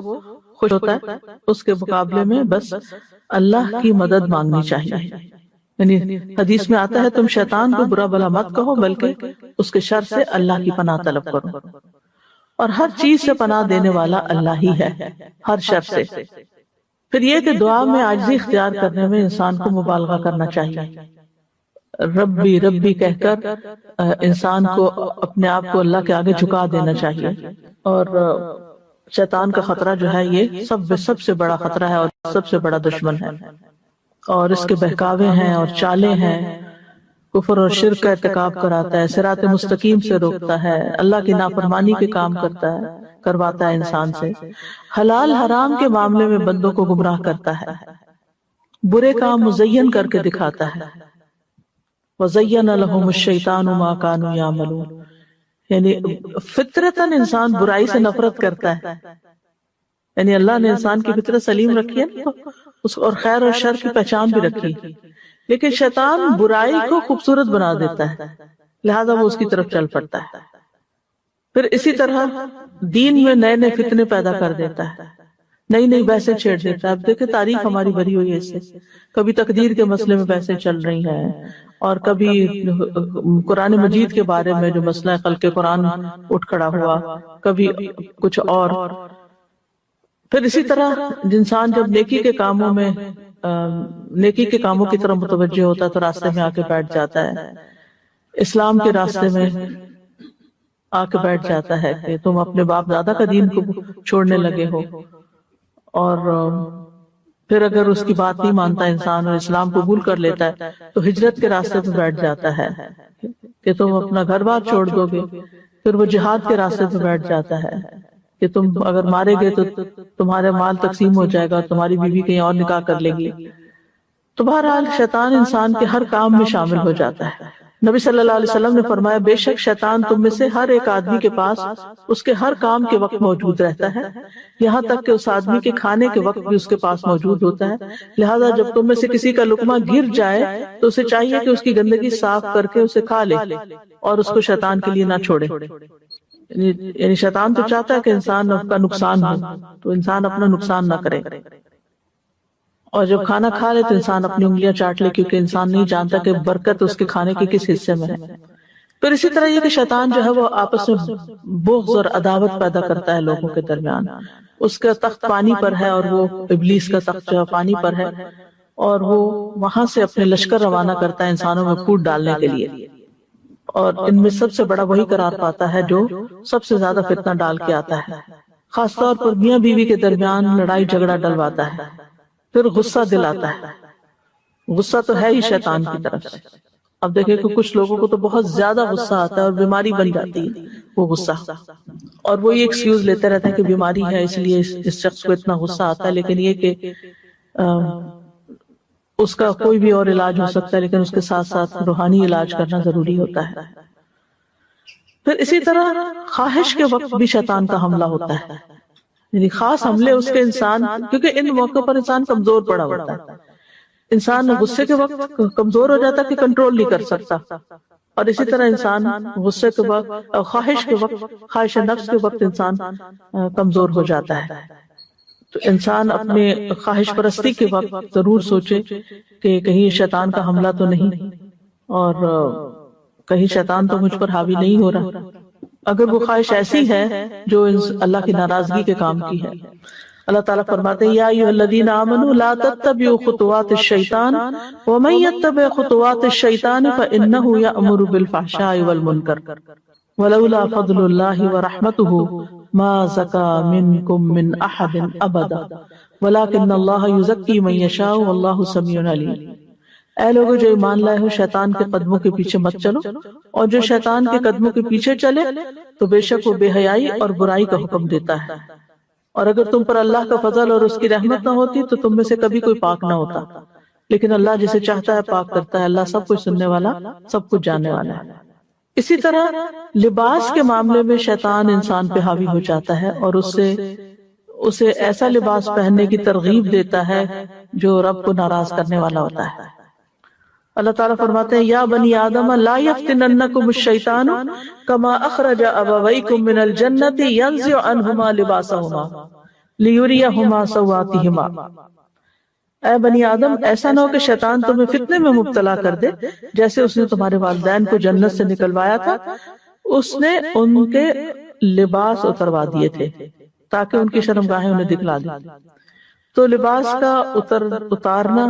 خوش ہوتا ہے۔ اس کے مقابلے میں بس اللہ کی مدد مانگنی چاہیے، یعنی حدیث میں آتا ہے تم شیطان کو برا بھلا مت کہو بلکہ اس کے شر سے اللہ کی پناہ طلب کرو، اور ہر چیز سے پناہ دینے والا اللہ ہی ہے، ہر شر سے۔ پھر یہ کہ دعا میں عاجزی اختیار کرنے میں انسان کو مبالغہ کرنا چاہیے، ربی ربی کہہ کر انسان کو اپنے آپ کو اللہ کے آگے جھکا دینا چاہیے۔ اور شیطان کا خطرہ جو ہے یہ سب سے بڑا خطرہ ہے اور سب سے بڑا دشمن ہے، اور اس کے بہکاوے ہیں اور چالیں ہیں، کفر اور شرک کا ارتکاب کراتا ہے، صراط مستقیم سے روکتا ہے، اللہ کی نافرمانی کے کام کرواتا ہے انسان سے، حلال حرام کے معاملے میں بندوں کو گمراہ کرتا ہے، برے کام مزین کر کے دکھاتا ہے، وَزَيَّنَ لَهُمُ الشَّيْطَانُ مَا كَانُوا يَعْمَلُونَ، یعنی فطرتاً انسان برائی سے نفرت کرتا ہے، یعنی اللہ نے انسان کی فطرت سلیم رکھی ہے تو اس اور خیر اور شر کی پہچان بھی رکھی، لیکن شیطان برائی کو خوبصورت بنا دیتا ہے، لہذا وہ اس کی طرف چل پڑتا ہے۔ پھر اسی طرح دین میں نئے نئے فتنے پیدا کر دیتا ہے، نئی نئی بحثیں چھیڑ دیتا ہے۔ اب دیکھیں تاریخ ہماری بھری ہوئی ہے اس سے، کبھی تقدیر کے مسئلے میں بحثیں چل رہی ہیں، اور کبھی قرآن مجید کے بارے میں جو مسئلہ خلق قرآن اٹھ کھڑا ہوا، کبھی کچھ اور۔ پھر اسی طرح انسان جب نیکی کے کاموں کی طرف متوجہ ہوتا ہے تو راستے میں آ کے بیٹھ جاتا ہے، اسلام کے راستے میں آ کے بیٹھ جاتا ہے کہ تم اپنے باپ دادا کا دین کو چھوڑنے لگے ہو، اور پھر اگر اس کی بات نہیں مانتا انسان اور اسلام قبول کر لیتا ہے تو ہجرت کے راستے پہ بیٹھ جاتا ہے کہ تم اپنا گھر بار چھوڑ دو گے، پھر وہ جہاد کے راستے پہ بیٹھ جاتا ہے کہ تم اگر مارے گئے تو تمہارے مال تقسیم ہو جائے گا اور تمہاری بیوی کہیں اور نکاح کر لے گی۔ تو بہرحال شیطان انسان کے ہر کام میں شامل ہو جاتا ہے۔ نبی صلی اللہ علیہ وسلم نے فرمایا بے شک شیطان تم میں سے ہر ایک آدمی کے پاس اس کے ہر کام کے وقت موجود رہتا ہے، یہاں تک کہ اس آدمی کے کھانے کے وقت بھی اس کے پاس موجود ہوتا ہے، لہذا جب تم میں سے کسی کا لقمہ گر جائے تو اسے چاہیے کہ اس کی گندگی صاف کر کے اسے کھا لے اور اس کو شیطان کے لیے نہ چھوڑے۔ یعنی شیطان تو چاہتا ہے کہ انسان کا نقصان ہو، تو انسان اپنا نقصان نہ کرے، اور جب کھانا کھا لے تو انسان اپنی انگلیاں چاٹ لے، کیونکہ انسان نہیں جانتا کہ برکت اس کے کھانے کے کس حصے میں ہے۔ پھر اسی طرح یہ کہ شیطان جو ہے وہ آپس میں بغض اور عداوت پیدا کرتا ہے لوگوں کے درمیان۔ اس کا تخت پانی پر ہے اور وہ ابلیس کا تخت جو ہے پانی پر ہے، اور وہ وہاں سے اپنے لشکر روانہ کرتا ہے انسانوں میں پھوٹ ڈالنے کے لیے، اور ان میں سب سے بڑا وہی قرار پاتا ہے جو سب سے زیادہ فتنہ ڈال کے آتا ہے، خاص طور پر میاں بیوی کے درمیان لڑائی جھگڑا ڈلواتا ہے، پھر غصہ دلاتا ہے۔ غصہ تو ہے ہی شیطان کی طرف سے۔ اب دیکھیں کہ کچھ لوگوں کو تو بہت زیادہ غصہ آتا ہے اور بیماری بن جاتی ہے وہ غصہ، اور وہ یہ ایکسکیوز لیتے رہتے ہیں کہ بیماری ہے اس لیے اس شخص کو اتنا غصہ آتا ہے، لیکن یہ کہ اس کا کوئی بھی اور علاج ہو سکتا ہے، لیکن اس کے ساتھ ساتھ روحانی علاج کرنا ضروری ہوتا ہے۔ پھر اسی طرح خواہش کے وقت بھی شیطان کا حملہ ہوتا ہے، یعنی خاص حملے اس کے انسان، کیونکہ ان موقعوں پر انسان کمزور پڑا ہوتا ہے، انسان غصے کے وقت کمزور ہو جاتا ہے کہ کنٹرول نہیں کر سکتا، اور اسی طرح انسان غصے کے وقت اور خواہش کے وقت، خواہش نفس کے وقت انسان کمزور ہو جاتا ہے. تو انسان اپنے خواہش پرستی کے وقت ضرور سوچے کہ کہیں شیطان کا حملہ تو نہیں، اور کہیں شیطان تو مجھ پر حاوی نہیں ہو رہا. اگر وہ خواہش ایسی ہے جو اللہ کی ناراضگی کے کام کی ہے. اللہ تعالیٰ فرماتے ہیں یا ایھا الذین آمنوا لا تتبعوا خطوات الشیطان ومن یتبع خطوات الشیطان فإنہ یأمر بالفحشاء والمنکر ولولا فضل اللہ ورحمتہ ما زکا منکم من احد ابدا ولکن اللہ یزکی من یشاء واللہ سمیع علیم. اے لوگو جو ایمان لائے ہو، شیطان کے قدموں کے پیچھے مت چلو، اور جو شیطان کے قدموں کے پیچھے چلے تو بے شک وہ بے حیائی اور برائی کا حکم دیتا ہے. اور اگر تم پر اللہ کا فضل اور اس کی رحمت نہ ہوتی تو تم میں سے کبھی کوئی پاک نہ ہوتا، لیکن اللہ جسے چاہتا ہے پاک کرتا ہے. اللہ سب کچھ سننے والا، سب کچھ جاننے والا ہے. اسی طرح لباس کے معاملے میں شیطان انسان پہ حاوی ہو جاتا ہے اور اسے ایسا لباس پہننے کی ترغیب دیتا ہے جو رب کو ناراض کرنے والا ہوتا ہے. اللہ تعالیٰ فرماتے ہیں یا بنی آدم لا یفتننکم الشیطان کما اخرج ابویکم من الجنۃ ینزع عنہما لباسہما لیریہما سوآتہما. اے بنی آدم، ایسا نہ ہو کہ شیطان تمہیں فتنے میں مبتلا کر دے جیسے اس نے تمہارے والدین کو جنت سے نکلوایا تھا. اس نے ان کے لباس اتروا دیے تھے تاکہ ان کی شرمگاہیں انہیں دکھلا دیں. تو لباس کا اتارنا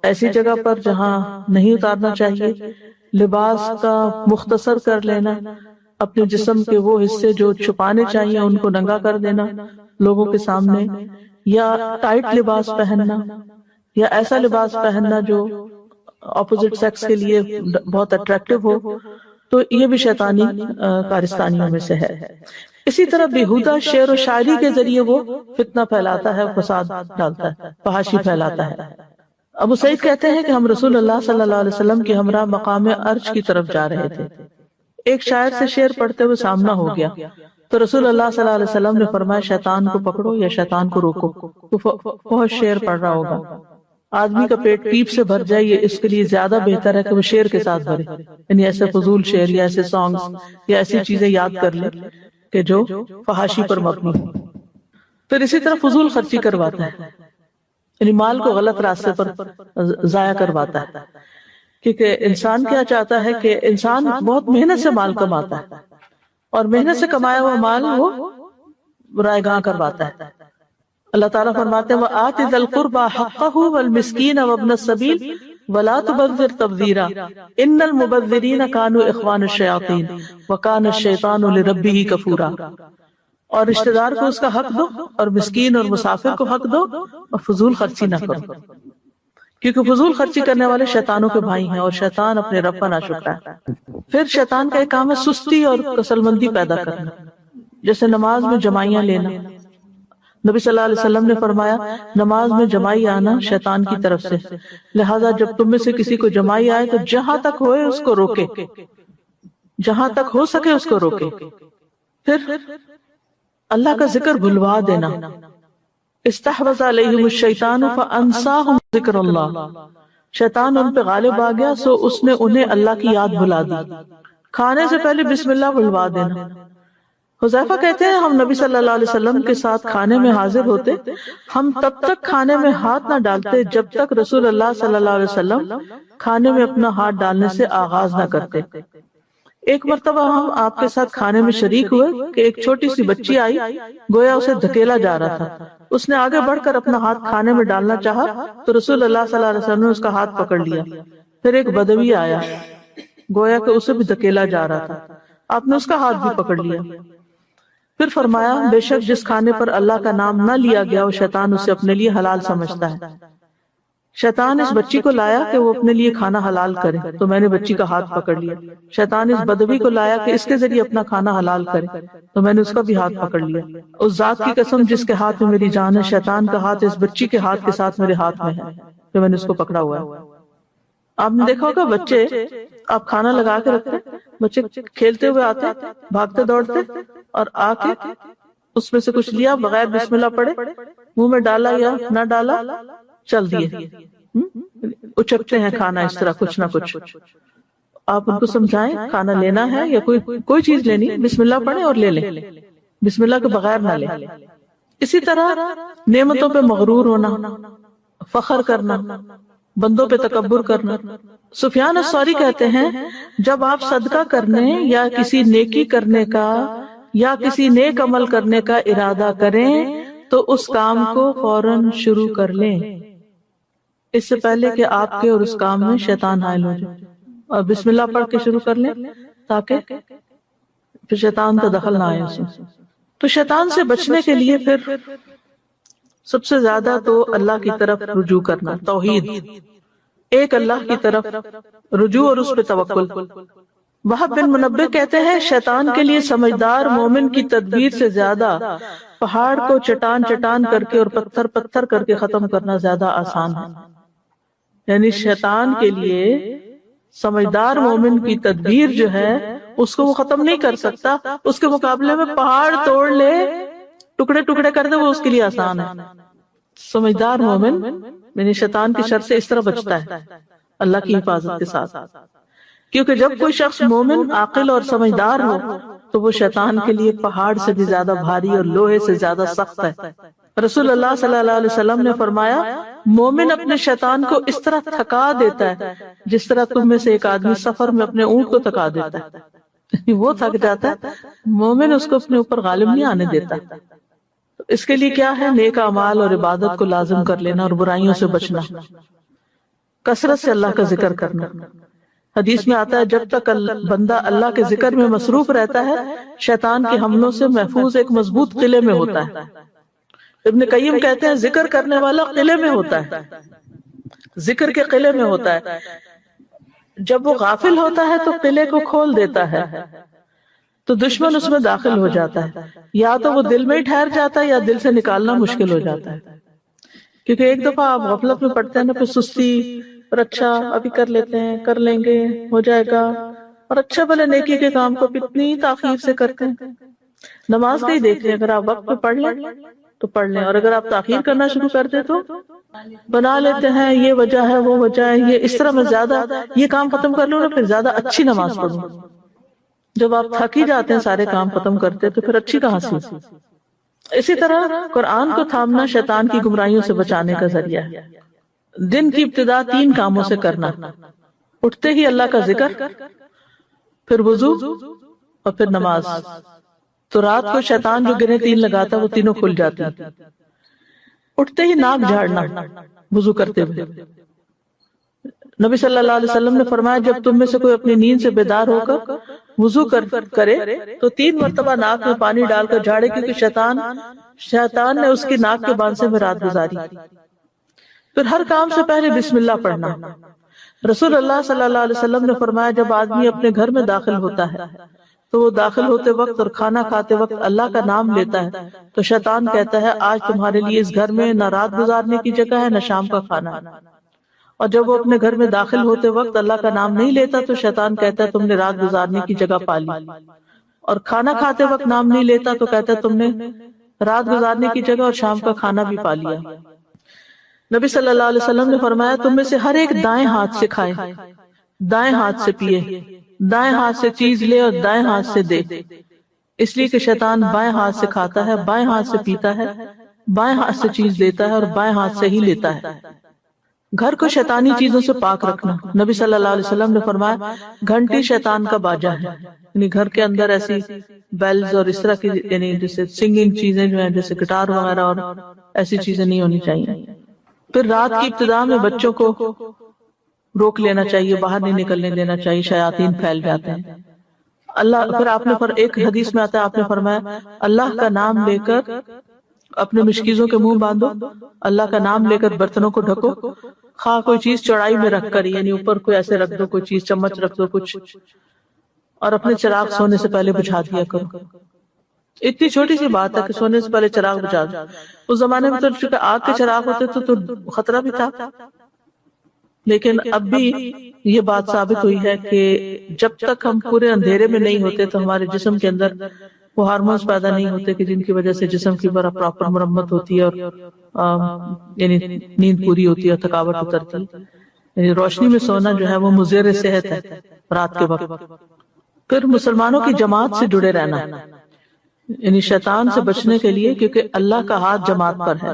ایسی جگہ پر جہاں نہیں اتارنا چاہیے، لباس کا مختصر کر لینا، اپنے جسم کے وہ حصے جو چھپانے چاہیے ان کو ننگا کر دینا لوگوں کے سامنے، یا ٹائٹ لباس پہننا، یا ایسا لباس پہننا جو اپوزٹ سیکس کے لیے بہت اٹریکٹیو ہو، تو یہ بھی شیطانی کارستانیوں میں سے ہے. اسی طرح بیہودہ شعر و شاعری کے ذریعے وہ فتنہ پھیلاتا ہے، فساد ڈالتا ہے، فحاشی پھیلاتا ہے. ابو سعید کہتے ہیں کہ ہم رسول اللہ صلی اللہ علیہ وسلم کے ہمراہ مقام ارج کی طرف جا رہے تھے. ایک شاعر سے شعر پڑھتے ہوئے سامنا ہو گیا تو رسول اللہ صلی اللہ علیہ وسلم نے فرمایا شیطان کو پکڑو یا شیطان کو روکو، بہت شعر پڑھ رہا ہوگا. آدمی کا پیٹ پیپ سے بھر جائے، یہ اس کے لیے زیادہ بہتر ہے کہ وہ شعر کے ساتھ بھرے، یعنی ایسے فضول شعر یا ایسے سانگز یا ایسی چیزیں یاد کر لے کہ جو فحاشی پر مبنی ہو. پھر اسی طرح فضول خرچی کرواتا ہے، یعنی مال کو غلط راستے پر ضائع کرواتا ہے. کیونکہ انسان کیا چاہتا ہے کہ انسان بہت محنت سے مال کماتا ہے اور محنت سے کمایا ہوا مال وہ رائے گاہ کرواتا ہے. اللہ تعالیٰ فرماتے ہیں وَآتِ ذَا الْقُرْبَى حَقَّهُ وَالْمِسْكِينَ وَابْنَ السَّبِيلِ وَلَا تُبَذِّرْ تَبْذِيرًا إِنَّ الْمُبَذِّرِينَ كَانُوا إِخْوَانَ الشَّيَاطِينِ وَكَانَ الشَّيْطَانُ لِرَبِّهِ كَفُورًا. اور رشتہ دار کو اس کا حق دو، اور مسکین اور مسافر کو حق دو، اور فضول خرچی نہ کرو، کیونکہ فضول خرچی کرنے والے شیطانوں کے بھائی ہیں اور شیطان اپنے رب کا ناشکرا ہے. پھر شیطان کا ایک کام ہے سستی اور کسل مندی پیدا کرنا، جیسے نماز میں جمائیاں لینا. نبی صلی اللہ علیہ وسلم نے فرمایا نماز میں جمائی آنا شیطان کی طرف سے، لہذا جب تم میں سے کسی کو جمائی آئے تو جہاں تک ہوئے اس کو روکے، جہاں تک ہو سکے اس کو روکے. پھر اللہ کا ذکر بھلوا دینا، استحوذ علیہم الشیطان فانساہم ذکر اللہ، شیطان ان پہ غالب آ گیا سو اس نے انہیں اللہ کی یاد بھلا دی. کھانے سے پہلے بسم اللہ بھلوا دینا. حذیفہ کہتے ہیں ہم نبی صلی اللہ علیہ وسلم کے ساتھ کھانے میں حاضر ہوتے، ہم تب تک کھانے میں ہاتھ نہ ڈالتے جب تک رسول اللہ صلی اللہ علیہ وسلم کھانے میں اپنا ہاتھ ڈالنے سے آغاز نہ کرتے. ایک مرتبہ ہم آپ کے ساتھ کھانے میں شریک ہوئے کہ ایک چھوٹی سی بچی آئی، گویا اسے دھکیلا جا رہا تھا. اس نے آگے بڑھ کر اپنا ہاتھ کھانے میں ڈالنا چاہا تو رسول اللہ صلی اللہ علیہ وسلم نے اس کا ہاتھ پکڑ لیا. پھر ایک بدوی آیا، گویا کہ اسے بھی دھکیلا جا رہا تھا، آپ نے اس کا ہاتھ بھی پکڑ لیا. پھر فرمایا بے شک جس کھانے پر اللہ کا نام نہ لیا گیا وہ شیطان اسے اپنے لیے حلال سمجھتا ہے. شیطان اس بچی کو لایا کہ وہ اپنے لیے کھانا حلال کرے تو میں نے بچی کا ہاتھ پکڑ لیا. شیطان اس بدوی کو لایا کہ اس کے ذریعے اپنا کھانا حلال کرے تو میں نے اس کا بھی ہاتھ پکڑ لیا. اس ذات کی قسم جس کے ہاتھ میں میری جان ہے، شیطان کا ہاتھ اس بچی کے ہاتھ کے ساتھ میرے ہاتھ میں ہے تو میں نے اس کو پکڑا ہوا ہے. آپ نے دیکھا ہوگا بچے، آپ کھانا لگا کے رکھتے، بچے کھیلتے ہوئے آتے، بھاگتے دوڑتے، اور آ کے اس میں سے کچھ لیا بغیر بسم اللہ پڑھے، منہ میں ڈالا یا نہ ڈالا، چل دیے، اچکتے ہیں کھانا اس طرح کچھ نہ کچھ. آپ ان کو سمجھائیں کھانا لینا ہے یا کوئی چیز لینی، بسم اللہ پڑھیں اور لے لیں، بسم اللہ کے بغیر نہ لیں۔ اسی طرح نعمتوں پہ مغرور ہونا، فخر کرنا، بندوں پہ تکبر کرنا۔ سفیان الثوری کہتے ہیں جب آپ صدقہ کرنے یا کسی نیکی کرنے کا یا کسی نیک عمل کرنے کا ارادہ کریں تو اس کام کو فوراً شروع کر لیں، اس سے پہلے کہ آپ کے اور اس کام میں شیطان حائل ہو جائے، اور بسم اللہ پڑھ کے شروع کر لیں تاکہ پھر شیطان کا دخل نہ آئے اس میں۔ تو شیطان سے بچنے کے لیے پھر سب سے زیادہ تو اللہ کی طرف رجوع کرنا، توحید، ایک اللہ کی طرف رجوع اور اس پہ توکل۔ وہب بن منبہ کہتے ہیں شیطان کے لیے سمجھدار مومن کی تدبیر سے زیادہ پہاڑ کو چٹان چٹان کر کے اور پتھر پتھر کر کے ختم کرنا زیادہ آسان ہے۔ یعنی شیطان کے لیے سمجھدار مومن کی تدبیر جو ہے اس کو وہ ختم نہیں کر سکتا، اس کے مقابلے میں پہاڑ توڑ لے، ٹکڑے ٹکڑے کر دے، وہ اس کے لیے آسان ہے۔ سمجھدار مومن یعنی شیطان کی شر سے اس طرح بچتا ہے اللہ کی حفاظت کے ساتھ، کیونکہ جب کوئی شخص مومن، عاقل اور سمجھدار ہو تو وہ شیطان کے لیے پہاڑ سے بھی زیادہ بھاری اور لوہے سے زیادہ سخت ہے۔ رسول اللہ صلی اللہ علیہ وسلم نے فرمایا مومن اپنے شیطان کو اس طرح تھکا دیتا ہے جس طرح تم میں سے ایک آدمی سفر میں اپنے اونٹ کو تھکا دیتا ہے، وہ تھک جاتا ہے، مومن اس کو اپنے اوپر غالب نہیں آنے دیتا۔ اس کے لیے کیا ہے؟ نیک اعمال اور عبادت کو لازم کر لینا اور برائیوں سے بچنا، کثرت سے اللہ کا ذکر کرنا۔ حدیث میں آتا ہے جب تک بندہ اللہ کے ذکر میں مصروف رہتا ہے شیطان کے حملوں سے محفوظ ایک مضبوط قلعے میں ہوتا ہے۔ ابن قیم کہتے ہیں ذکر کرنے والا قلعے میں ہوتا ہے، ذکر کے قلعے میں ہوتا ہے، جب وہ غافل ہوتا ہے تو قلعے کو کھول دیتا ہے تو دشمن اس میں داخل ہو جاتا ہے، یا تو وہ دل میں ہی ٹھہر جاتا ہے یا دل سے نکالنا مشکل ہو جاتا ہے، کیونکہ ایک دفعہ آپ غفلت میں پڑتے ہیں نا، پھر سستی، اور اچھا ابھی کر لیتے ہیں، کر لیں گے، ہو جائے گا، اور اچھا بھلے نیکی کے کام کو کتنی تاخیر سے کرتے ہیں۔ نماز کا ہی دیکھ لیں، اگر آپ وقت پہ پڑھ لیں تو پڑھ لیں، اور اگر آپ تاخیر کرنا شروع کر دیں تو بنا لیتے ہیں یہ وجہ ہے وہ وجہ ہے، یہ اس طرح میں زیادہ یہ کام ختم کر لوں نا پھر زیادہ اچھی نماز پڑھوں۔ جب آپ تھک ہی جاتے ہیں سارے کام ختم کرتے تو پھر اچھی کہاں سے؟ اسی طرح قرآن کو تھامنا شیطان کی گمراہیوں سے بچانے کا ذریعہ ہے۔ دن کی ابتدا 3 کاموں سے کرنا، اٹھتے ہی اللہ کا ذکر، پھر وضو اور پھر نماز۔ تو رات کو شیطان جو گرہیں 3 لگاتا وہ تینوں کھل جاتی۔ اٹھتے ہی ناک جھاڑنا وضو کرتے ہوئے، نبی صلی اللہ علیہ وسلم نے فرمایا جب تم میں سے کوئی اپنی نیند سے بیدار ہو کر وضو کرے تو 3 مرتبہ ناک میں پانی ڈال کر جھاڑے، کیونکہ شیطان نے اس کی ناک کے باندھے میں رات گزاری۔ پھر ہر کام سے پہلے بسم اللہ پڑھنا۔ رسول اللہ صلی اللہ علیہ وسلم نے فرمایا جب آدمی اپنے گھر میں داخل ہوتا ہے تو وہ داخل ہوتے وقت اور کھانا کھاتے وقت اللہ کا نام لیتا ہے تو شیطان کہتا ہے آج تمہارے لیے اس گھر میں نہ رات گزارنے کی جگہ ہے نہ شام کا کھانا۔ اور جب وہ اپنے گھر میں داخل ہوتے وقت اللہ کا نام نہیں لیتا تو شیطان کہتا ہے تم نے رات گزارنے کی جگہ پا لی، اور کھانا کھاتے وقت نام نہیں لیتا تو کہتا ہے تم نے رات گزارنے کی جگہ اور شام کا کھانا بھی پا لیا۔ نبی صلی اللہ علیہ وسلم نے فرمایا تم میں سے ہر ایک دائیں ہاتھ سے کھائے، دائیں ہاتھ سے پیے، دائیں ہاتھ سے چیز لے اور دائیں ہاتھ سے دے، اس لیے کہ شیطان بائیں ہاتھ سے کھاتا ہے، بائیں ہاتھ سے پیتا ہے، بائیں ہاتھ سے چیز لیتا ہے اور بائیں ہاتھ سے ہی لیتا ہے۔ گھر کو شیطانی چیزوں سے پاک رکھنا، نبی صلی اللہ علیہ وسلم نے فرمایا گھنٹی شیطان کا باجا ہے، یعنی گھر کے اندر ایسی بیلز اور اس طرح کی یعنی جیسے سنگنگ چیزیں جو ہیں جیسے گٹار وغیرہ اور ایسی چیزیں نہیں ہونی چاہیے۔ پھر رات کی ابتدا میں بچوں کو روک لینا چاہیے، باہر نہیں نکلنے دینا چاہیے، شیاطین پھیل جاتے ہیں۔ پھر آپ نے ایک حدیث میں آتا ہے آپ نے فرمایا اللہ کا نام لے کر اپنے مشکیزوں کے منہ باندھو، اللہ کا نام لے کر برتنوں کو ڈھکو، خواہ کوئی چیز چوڑائی میں رکھ کر یعنی اوپر کوئی ایسے رکھ دو، کوئی چیز چمچ رکھ دو کچھ، اور اپنے چراغ سونے سے پہلے بجھا دیا کرو۔ اتنی چھوٹی سی بات ہے کہ سونے سے پہلے چراغ بجھا دو۔ اس زمانے میں تو چونکہ آگ کے چراغ ہوتے تو خطرہ بھی تھا، لیکن اب بھی یہ بات ثابت ہوئی ہے کہ جب تک ہم پورے اندھیرے میں نہیں ہوتے تو ہمارے جسم کے اندر وہ ہارمونز پیدا نہیں ہوتے کہ جن کی وجہ سے جسم کی پراپر مرمت ہوتی ہے اور یعنی نیند پوری ہوتی ہے اور تھکاوٹ اترتی ہے۔ یعنی روشنی میں سونا جو ہے وہ مضر صحت ہے، رات کے وقت۔ پھر مسلمانوں کی جماعت سے جڑے رہنا، یعنی شیطان سے بچنے کے لیے، کیونکہ اللہ کا ہاتھ جماعت پر ہے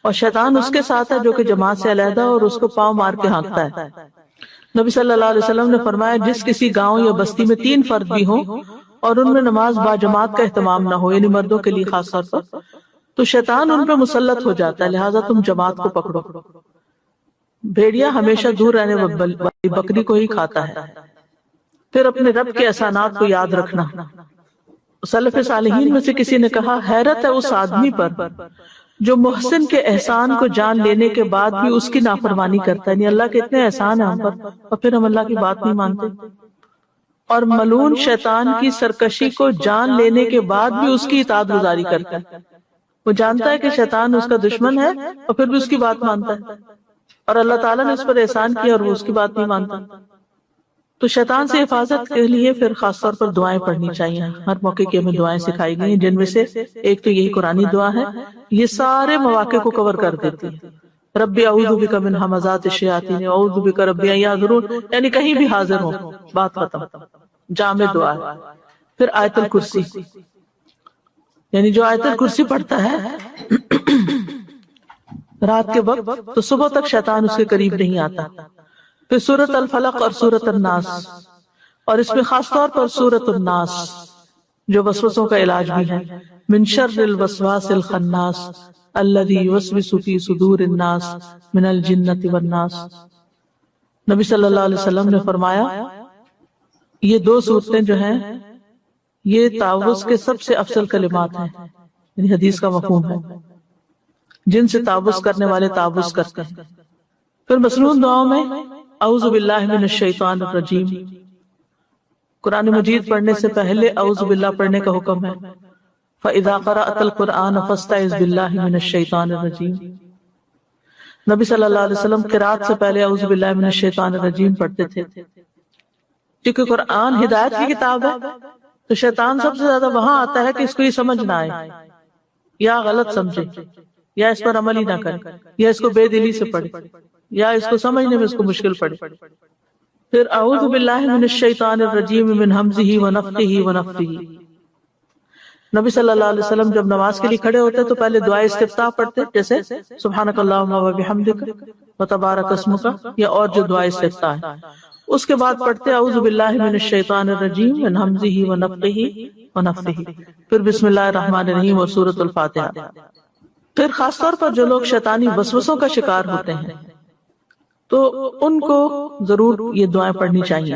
اور شیطان اس کے ساتھ ہے جو کہ جماعت سے علیحدہ اور اس کو پاؤں مار کے ہانکتا ہے۔ نبی صلی اللہ علیہ وسلم نے فرمایا جس کسی گاؤں یا بستی میں 3 فرد بھی ہوں اور ان میں نماز با جماعت کا اہتمام نہ ہو، یعنی مردوں کے لیے خاص طور پر، تو شیطان ان پہ مسلط ہو جاتا ہے، لہٰذا تم جماعت کو پکڑو۔ بھیڑیا ہمیشہ دور رہنے والی بکری کو ہی کھاتا ہے۔ پھر اپنے رب کے احسانات کو یاد رکھنا۔ سلف صالحین میں سے کسی نے کہا حیرت ہے اس آدمی پر جو محسن کے احسان کو جان لینے کے بعد بھی اس کی نافرمانی کرتا ہے، یعنی اللہ کے اتنے احسان ہیں ہم پر اور پھر ہم اللہ کی بات نہیں مانتے، اور ملعون شیطان کی سرکشی کو جان لینے کے بعد بھی اس کی اطاعت گزاری کرتا ہے۔ وہ جانتا ہے کہ شیطان اس کا دشمن ہے اور پھر بھی اس کی بات مانتا ہے، اور اللہ تعالیٰ نے اس پر احسان کیا اور وہ اس کی بات نہیں مانتا۔ تو شیطان سے حفاظت کے لیے پھر خاص طور پر دعائیں پڑھنی چاہیے۔ ہر موقع کی ہمیں دعائیں سکھائی گئی ہیں، جن میں سے ایک تو یہی قرآنی دعا ہے، یہ سارے مواقع کو کور کر دیتی ہے۔ ربی اعوذ بک من ہمزات الشیاطین اعوذ بک ربی ان یحضرون، یعنی کہیں بھی حاضر ہو، بات ختم، جامع دعا ہے۔ پھر آیت الکرسی، یعنی جو آیت الکرسی پڑھتا ہے رات کے وقت تو صبح تک شیطان اس کے قریب نہیں آتا۔ پھر سورۃ الفلق اور سورۃ الناس، اور اس میں خاص طور پر سورۃ الناس جو وسوسوں کا علاج بھی ہے، من شر الوسواس الخناس الذی یوسوس فی صدور الناس من الجنۃ والناس۔ نبی صلی اللہ علیہ وسلم نے فرمایا یہ 2 صورتیں جو ہیں یہ تعوذ کے سب سے افضل کلمات ہیں، یعنی حدیث کا مفہوم ہے، جن سے تعوذ کرنے والے تعوذ کرتے ہیں۔ پھر مسنون دعاؤں میں اعوذ باللہ من الشیطان الرجیم، قرآن مجید پڑھنے سے پہلے اعوذ باللہ پڑھنے کا حکم ہے۔ فَإِذَا قَرَأْتَ الْقُرْآنَ فَاسْتَعِذْ بِاللَّهِ مِنَ الشَّيْطَانِ الرَّجِيمِ۔ نبی صلی اللہ علیہ وسلم قرات سے پہلے اعوذ باللہ من الشیطان الرجیم پڑھتے تھے، کیونکہ قرآن ہدایت کی کتاب ہے، تو شیطان سب سے زیادہ وہاں آتا ہے کہ اس کو یہ سمجھ نہ آئے یا غلط سمجھے یا اس پر عمل ہی نہ کرے یا اس کو بے دلی سے پڑھے یا اس کو سمجھنے میں اس کو مشکل پڑے۔ پھر اعوذ باللہ من الشیطان الرجیم من ہمزہ ونفخہ ونفثہ۔ نبی صلی اللہ علیہ وسلم جب نماز کے لیے کھڑے ہوتے تو پہلے دعائے استفتاح پڑھتے، جیسے سبحانک اللہم وبحمدک وتبارک اسمک، یا اور جو دعائے استفتاح ہے، اس کے بعد پڑھتے اعوذ باللہ من الشیطان الرجیم من ہمزہ ونفخہ ونفثہ، پھر بسم اللہ الرحمن الرحیم اور سورۃ الفاتحہ۔ پھر خاص طور پر جو لوگ شیطانی وسوسوں کا شکار ہوتے ہیں تو ان کو ضرور یہ دعائیں پڑھنی چاہیے۔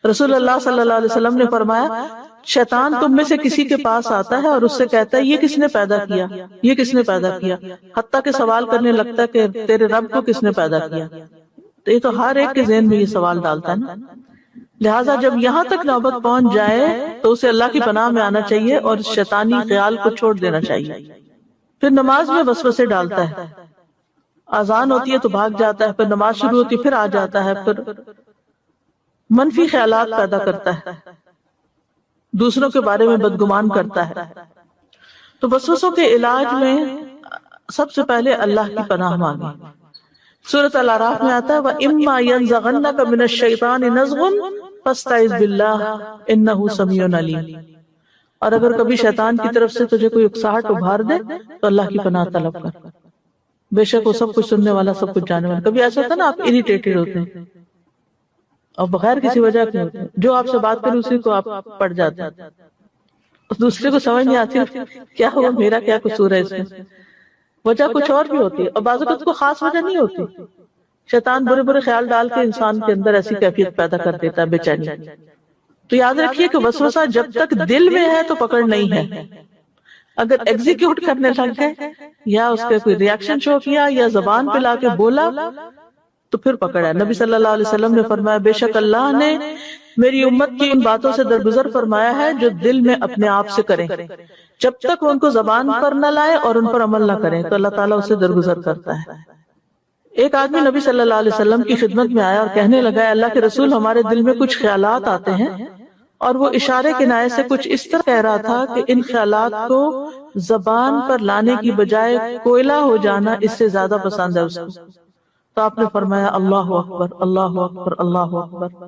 رسول اللہ صلی اللہ علیہ وسلم نے فرمایا شیطان تم میں سے کسی کے پاس آتا ہے اور اس سے کہتا ہے یہ کس نے پیدا کیا، یہ کس نے پیدا کیا، حتیٰ کہ سوال کرنے لگتا ہے کہ تیرے رب کو کس نے پیدا کیا۔ تو یہ تو ہر ایک کے ذہن میں یہ سوال ڈالتا ہے نا، لہٰذا جب یہاں تک نوبت پہنچ جائے تو اسے اللہ کی پناہ میں آنا چاہیے اور شیطانی خیال کو چھوڑ دینا چاہیے۔ پھر نماز میں وسوسے ڈالتا ہے، اذان ہوتی ہے تو بھاگ جاتا ہے، پھر نماز شروع ہوتی ہے پھر آ جاتا ہے، پھر منفی خیالات پیدا کرتا ہے، دوسروں کے بارے میں بدگمان کرتا ہے۔ تو وسوسوں کے علاج میں سب سے پہلے اللہ کی پناہ مانگیں۔ سورۃ الاعراف میں آتا ہے وَإِمَّا يَنزَغَنَّكَ مِنَ الشَّيْطَانِ نَزْغٌ فَاسْتَعِذْ بِاللَّهِ إِنَّهُ سَمِيعٌ عَلِيمٌ، اور اگر کبھی شیطان کی طرف سے تجھے کوئی اکساہٹ ابھار دے تو اللہ کی پناہ طلب کر، بے شک وہ سب کچھ سننے والا سب کچھ جاننے والا۔ کبھی ایسا ہوتا ہے نا آپ اریٹیٹڈ ہوتے ہیں اور بغیر کسی وجہ کے ہوتے ہیں، جو آپ سے بات کرے اسی کو آپ پڑ جاتے ہیں، دوسرے کو سمجھ نہیں آتی کیا ہوا، میرا کیا قصور ہے اس میں، وجہ کچھ اور بھی ہوتی ہے، اور بعض اوقات کو خاص وجہ نہیں ہوتی، شیطان برے برے خیال ڈال کے انسان کے اندر ایسی کیفیت پیدا کر دیتا ہے بے چینی۔ تو یاد رکھیے کہ وسوسہ جب تک دل میں ہے تو پکڑ نہیں ہے، اگر ایگزیکیوٹ کرنے لگ گئے یا اس کے کوئی ریاکشن شو کیا یا زبان پہ لا کے بولا تو پھر پکڑ ہے۔ نبی صلی اللہ علیہ وسلم نے فرمایا بے شک اللہ نے میری امت کی ان باتوں سے درگزر فرمایا ہے جو دل میں اپنے آپ سے کریں، جب تک وہ ان کو زبان پر نہ لائے اور ان پر عمل نہ کریں تو اللہ تعالیٰ اسے درگزر کرتا ہے۔ ایک آدمی نبی صلی اللہ علیہ وسلم کی خدمت میں آیا اور کہنے لگا اللہ کے رسول ہمارے دل میں کچھ خیالات آتے ہیں، اور وہ اشارے کنایے سے کچھ اس طرح کہہ رہا تھا کہ ان خیالات کو زبان پر لانے کی بجائے کوئلہ ہو جانا اس سے زیادہ پسند ہے اس کو۔ تو آپ نے فرمایا اللہ اکبر اللہ اکبر اللہ اکبر۔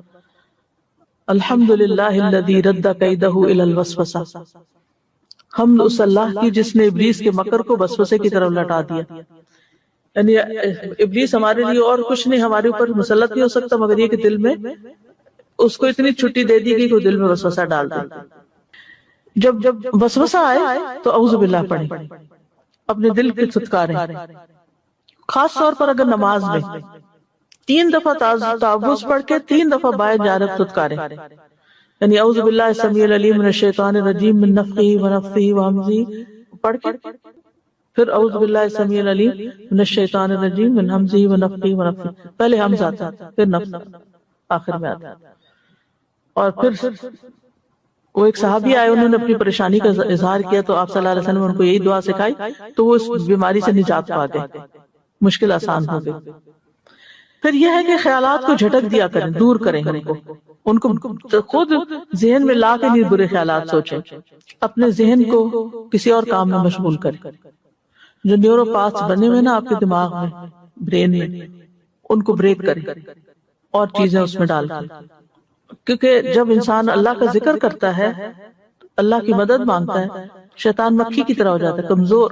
الحمدللہ الذی رد کیدہ الی الوسوسہ، ہم اس اللہ کی جس نے ابلیس کے مکر کو وسوسے کی طرف لٹا دیا. یعنی ابلیس ہمارے لیے اور کچھ نہیں، ہمارے اوپر مسلط نہیں ہو سکتا مگر یہ کہ دل میں اس کو اتنی چھٹی دے دی گئی کہ دل میں وسوسہ ڈال دے. جب وسوسہ آئے تو اعوذ باللہ پڑھیں، اپنے دل کے چھٹکارے، خاص طور پر اگر نماز میں 3 دفعہ تعوذ پڑھ کے 3 دفعہ بائیں جانب چھٹکارے، یعنی اعوذ باللہ السمیع العلیم من الشیطان الرجیم من نفخہ ونفثہ وہمزہ پڑھ کے پھر اعوذ باللہ السمیع العلیم من الشیطان الرجیم من ہمزہ ونفخہ ونفثہ، پہلے حمزہ آتا ہے پھر نفث آخر میں آتا ہے. اور پھر وہ ایک صحابی آئے، انہوں نے اپنی پریشانی کا اظہار کیا تو آپ صلی اللہ علیہ وسلم نے ان کو یہی دعا سکھائی تو وہ اس بیماری سے نجات پا گئے، مشکل آسان ہو گئی. پھر یہ ہے کہ خیالات کو جھٹک دیا کریں، دور کریں ان کو خود ذہن میں لا کے نہیں برے خیالات سوچیں، اپنے ذہن کو کسی اور کام میں مشغول کریں. جو نیورو پاتھس بنے ہوئے نا آپ کے دماغ میں، برین میں، ان کو بریک کریں اور چیزیں اس میں ڈال کریں. کیونکہ جب انسان اللہ کا ذکر کرتا ہے، اللہ کی مدد مانگتا ہے، شیطان مکھی کی طرح ہو جاتا ہے، کمزور،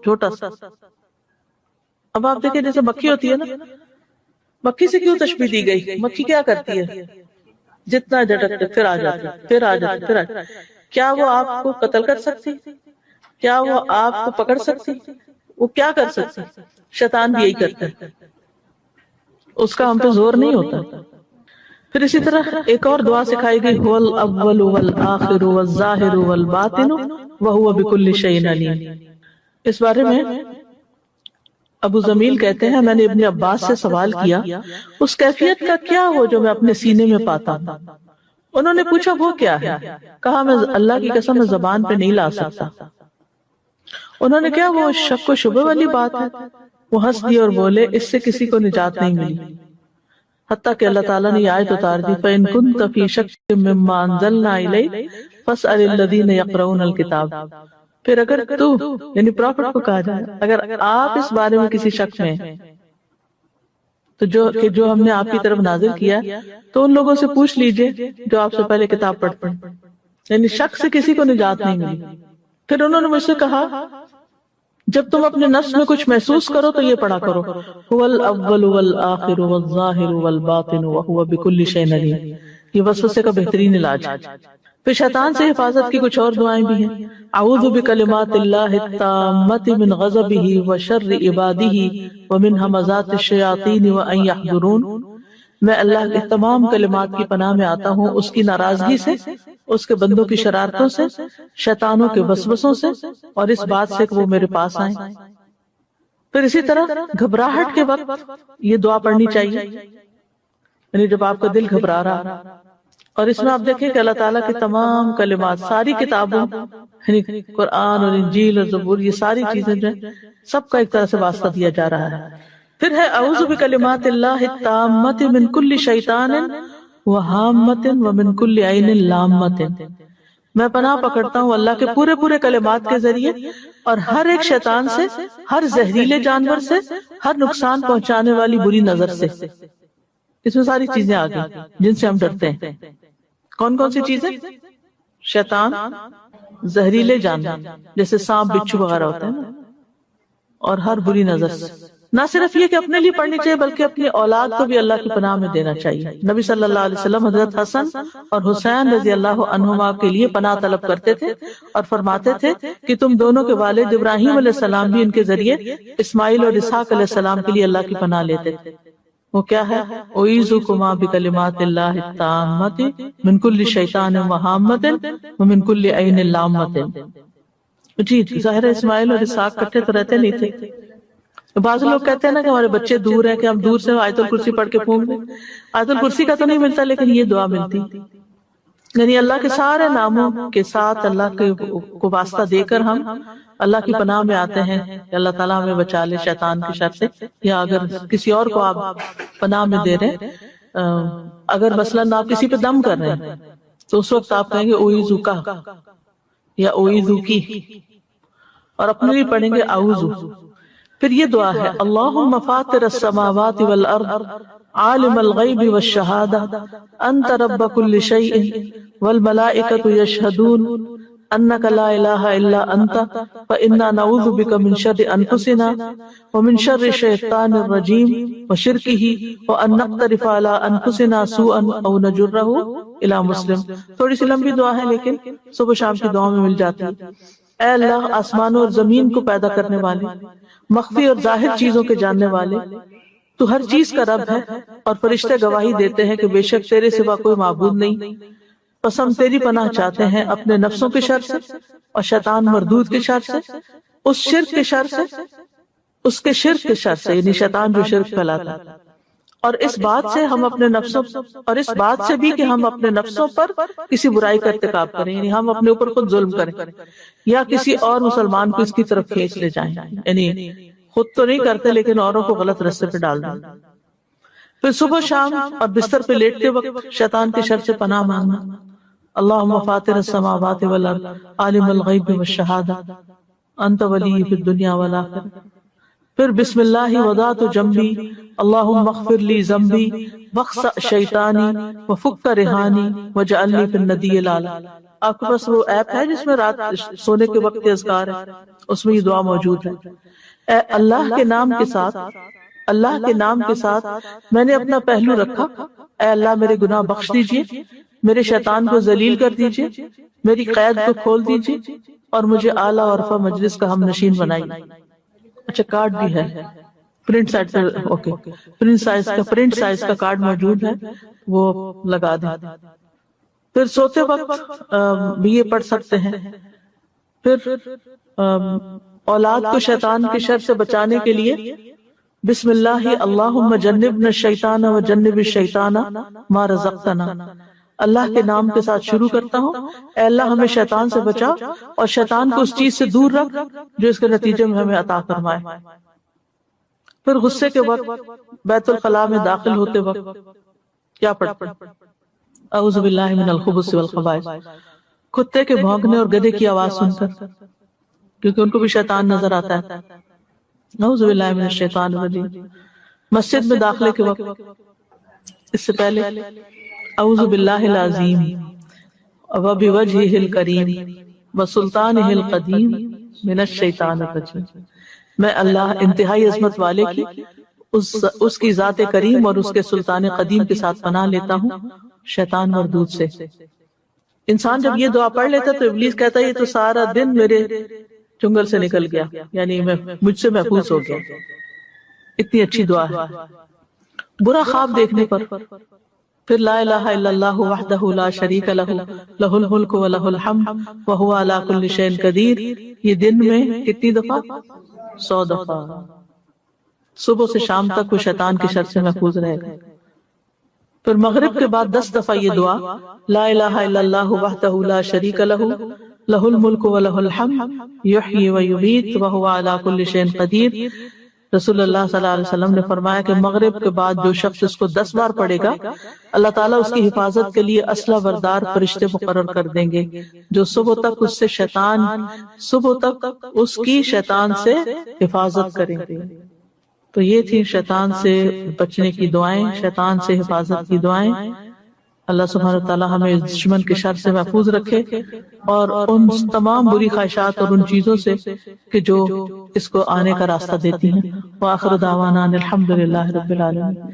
چھوٹا سا. اب آپ دیکھیں جیسے مکھی ہوتی ہے نا، مکھی سے کیوں تشبیہ دی گئی؟ مکھی کیا کرتی ہے؟ جتنا جھٹکتے پھر آ جاتی، پھر آ جاتی، پھر آ جاتی. کیا وہ آپ کو قتل کر سکتی؟ کیا وہ آپ کو پکڑ سکتی؟ وہ کیا کر سکتی؟ شیطان بھی یہی کرتا ہے، اس کا ہم پہ زور نہیں ہوتا. پھر اسی طرح ایک اور دعا سکھائی گئی، هو الاول والآخر والظاہر والباطن وهو بكل شيء علیم. اس بارے میں ابو زمیل کہتے ہیں میں نے ابن عباس سے سوال کیا اس کیفیت کا کیا ہو جو میں اپنے سینے میں پاتا ہوں. انہوں نے پوچھا وہ کیا ہے؟ کہا میں اللہ کی قسم میں زبان پہ نہیں لا سکتا. انہوں نے کہا وہ شک و شبہ والی بات ہے. وہ ہنس دی اور بولے اس سے کسی کو نجات نہیں ملی، حتیٰ کہ اللہ تعالیٰ نے یہ آیت اتار دی فَإِن كُنتَ فِي شَكٍّ مِّمَّا أَنزَلْنَا إِلَيْكَ فَاسْأَلِ الَّذِينَ يَقْرَؤُونَ الْكِتَابَ. پھر اگر تو یعنی پروفٹ کو کہا جائے اگر آپ اس بارے میں کسی شک میں تو جو ہم نے آپ کی طرف نازل کیا تو ان لوگوں سے پوچھ لیجئے جو آپ سے پہلے کتاب پڑھتے ہیں. یعنی شک سے کسی کو نجات نہیں ملی. پھر انہوں نے مجھ سے کہا جب تم اپنے نفس میں کچھ محسوس کرو تو یہ پڑھا کرو هو الاول والآخر والظاہر والباطن وهو بكل شيء علیم. یہ وسوسے کا بہترین علاج ہے. پھر شیطان سے حفاظت کی کچھ اور دعائیں بھی ہیں. اعوذ بکلمات اللہ التامۃ من غضبہ وشر عبادہ ومن ہمزات الشیاطین وان یحضرون. میں اللہ کے تمام کلمات کی پناہ میں آتا ہوں اس کی ناراضگی سے، اس کے بندوں کی شرارتوں سے، شیطانوں کے وسوسوں سے اور اس بات سے کہ وہ میرے پاس آئیں. پھر اسی طرح گھبراہٹ کے وقت یہ دعا پڑھنی چاہیے، یعنی جب آپ کا دل گھبرا رہا. اور اس میں آپ دیکھیں کہ اللہ تعالیٰ کے تمام کلمات ساری کتابوں یعنی قرآن اور انجیل اور زبور یہ ساری چیزیں جو ہیں سب کا ایک طرح سے واسطہ دیا جا رہا ہے. پھر ہے اعوذ بکلمات اللہ التامۃ من کل شیطان وہامۃ ومن کل عین لامۃ. میں پناہ پکڑتا ہوں اللہ کے پورے کلمات کے ذریعے اور ہر ایک شیطان سے، ہر زہریلے جانور سے، ہر نقصان پہنچانے والی بری نظر سے. اس میں ساری چیزیں آ گئی جن سے ہم ڈرتے ہیں. کون کون سی چیزیں؟ شیطان، زہریلے جانور جیسے سانپ بچھو وغیرہ ہوتے ہیں اور ہر بری نظر سے. نہ صرف یہ کہ اپنے لیے پڑھنی چاہیے بلکہ اپنی اولاد کو بھی اللہ کی پناہ میں دینا چاہیے. نبی صلی اللہ علیہ وسلم حضرت حسن اور حسین رضی اللہ عنہما کے لیے پناہ طلب کرتے تھے اور فرماتے تھے کہ تم دونوں کے والد ابراہیم علیہ السلام بھی ان کے ذریعے اسماعیل اور اسحاق علیہ السلام کے لیے اللہ کی پناہ لیتے تھے. وہ کیا ہے؟ اعوذکما بکلمات اللہ التامۃ من کل شیطان وہامۃ ومن کل عین لامۃ. جی ظاہر ہے اسماعیل اور اسحاق کٹھے تو رہتے نہیں تھے. بعض لوگ کہتے ہیں نا کہ ہمارے بچے دور ہیں کہ ہم دور سے آیت الکرسی پڑھ کے پھونک دیں. آیت الکرسی کا تو نہیں ملتا لیکن یہ دعا ملتی. یعنی اللہ کے سارے ناموں کے ساتھ اللہ کو واسطہ دے کر ہم اللہ کی پناہ میں آتے ہیں کہ اللہ تعالیٰ ہمیں بچا لے شیطان کی شر سے. یا اگر کسی اور کو آپ پناہ میں دے رہے ہیں، اگر مثلاً آپ کسی پہ دم کر رہے ہیں تو اس وقت آپ کہیں گے اوئیزو کا یا اوئیزو کی، اور اپنے لیے پڑھیں گے اعوذ. پھر یہ دعا ہے اللہم فاطر السماوات والارض عالم الغیب والشہادہ انت رب کل شیء والملائکۃ یشہدون انک لا الہ الا انت فانا نعوذ بک من شر انفسنا ومن شر الشیطان الرجیم وشرکہ وان نقترف علی انفسنا سوءا او نجرہ الی مسلم. تھوڑی سی لمبی دعا ہے لیکن صبح شام کی دعاؤں میں مل جاتی ہے. اے اللہ آسمانوں اور زمین کو پیدا کرنے والے، مخفی اور ظاہر چیزوں کے جاننے والے، تو ہر چیز کا رب ہے اور فرشتے گواہی دیتے ہیں کہ بے شک تیرے سوا کوئی معبود نہیں. بس ہم تیری پناہ چاہتے ہیں اپنے نفسوں کے شر سے اور شیطان مردود کے شر سے، اس شرک کے شر سے، اس کے شرک کے شر سے، یعنی شیطان جو شرک پھیلاتا ہے، اور اس بات سے ہم اپنے نفسوں، اور اس بات سے بھی کہ ہم اپنے نفسوں پر کسی برائی کا ارتکاب کریں، یعنی ہم اپنے اوپر خود ظلم کریں یا کسی اور مسلمان کو اس کی طرف کھینچ لے جائیں، یعنی خود تو نہیں کرتے لیکن اوروں کو غلط راستے پہ ڈال دیں. پھر صبح شام اور بستر پہ لیٹتے وقت شیطان کے شر سے پناہ مانگنا. اللہم فاطر السماوات والارض عالم الغیب والشہادہ انت ولی فی الدنیا والآخرہ. پھر بسم اللہ وضعت جنبی اللہم اغفر لی ذنبی واخسأ شیطانی وفک رہانی واجعلنی فی الندی الاعلی. آپ کے پاس وہ ایپ ہے جس میں رات سونے کے وقت کے اذکار ہے، اس میں یہ دعا موجود ہے. اے اللہ کے نام کے ساتھ، اللہ کے نام کے ساتھ میں نے اپنا پہلو رکھا. اے اللہ میرے گناہ بخش دیجئے، میرے شیطان کو ذلیل کر دیجئے، میری قید کو کھول دیجئے اور مجھے اعلیٰ اور رفع مجلس کا ہم نشین بنائیے. اچھا کارڈ بھی ہے، پرنٹ سائز کا، اوکے پرنٹ سائز کا کارڈ موجود ہے، وہ لگا دیں. پھر سوتے وقت بھی یہ پڑھ سکتے ہیں. پھر اولاد کو شیطان کے شر سے بچانے کے لیے بسم اللہ اللہم جنبنا الشیطان وجنب الشیطان ما رزقتنا. اللہ کے نام کے ساتھ شروع کرتا ہوں، اے اللہ ہمیں شیطان سے بچا اور شیطان کو اس چیز سے دور رکھ جو اس کے نتیجے میں ہمیں عطا فرمائے. پھر غصے کے وقت بیت الخلاء میں داخل ہوتے وقت کیا پڑھتے ہیں؟ اعوذ باللہ من الخبث والخبائث. کتے کے بھونکنے اور گدھے کی آواز سن کر، کیونکہ ان کو بھی شیطان نظر آتا ہے. اعوذ باللہ من الشیطان الرجیم. مسجد میں داخلے کے وقت اس سے پہلے اعوذ باللہ العظیم وبوجہہ الکریم وسلطانہ القدیم من الشیطان الرجیم. میں اللہ انتہائی عظمت والے کی، اس کی ذات کریم اور اس کے سلطان قدیم کے ساتھ پناہ لیتا ہوں شیطان مردود سے. انسان جب یہ دعا پڑھ لیتا تو ابلیس کہتا ہے یہ تو سارا دن میرے چنگل سے نکل گیا، یعنی میں مجھ سے محفوظ ہو گیا. اتنی اچھی دعا ہے. برا خواب دیکھنے پر پھر لا الہ الا اللہ وحدہ لا شریک لہ لہ الملک و لہ الحمد وہو علی کل شیء قدیر. یہ دن میں کتنی دفعہ؟ 100 دفعہ. صبح سے شام تک وہ شیطان کے شر سے محفوظ رہے گا. پھر مغرب کے بعد 10 دفعہ یہ دعا لا الہ الا اللہ وحدہ لا شریک لہ لہ الملک و لہ الحمد یحیی و یمیت وہو علی کل شیء قدیر. رسول اللہ صلی اللہ علیہ وسلم نے فرمایا کہ مغرب کے بعد جو شخص اس کو 10 بار پڑھے گا اللہ تعالیٰ اس کی حفاظت کے لیے اسلحہ بردار فرشتے مقرر کر دیں گے جو صبح تک اس کی شیطان سے حفاظت کریں گے. تو یہ تھی شیطان سے بچنے کی دعائیں، شیطان سے حفاظت کی دعائیں. اللہ سبحانہ وتعالیٰ ہمیں دشمن کے شر سے محفوظ رکھے اور ان تمام بری خواہشات اور ان چیزوں سے کہ جو اس کو آنے کا راستہ دیتی ہیں. وآخر دعوانا الحمد للہ رب العالمین.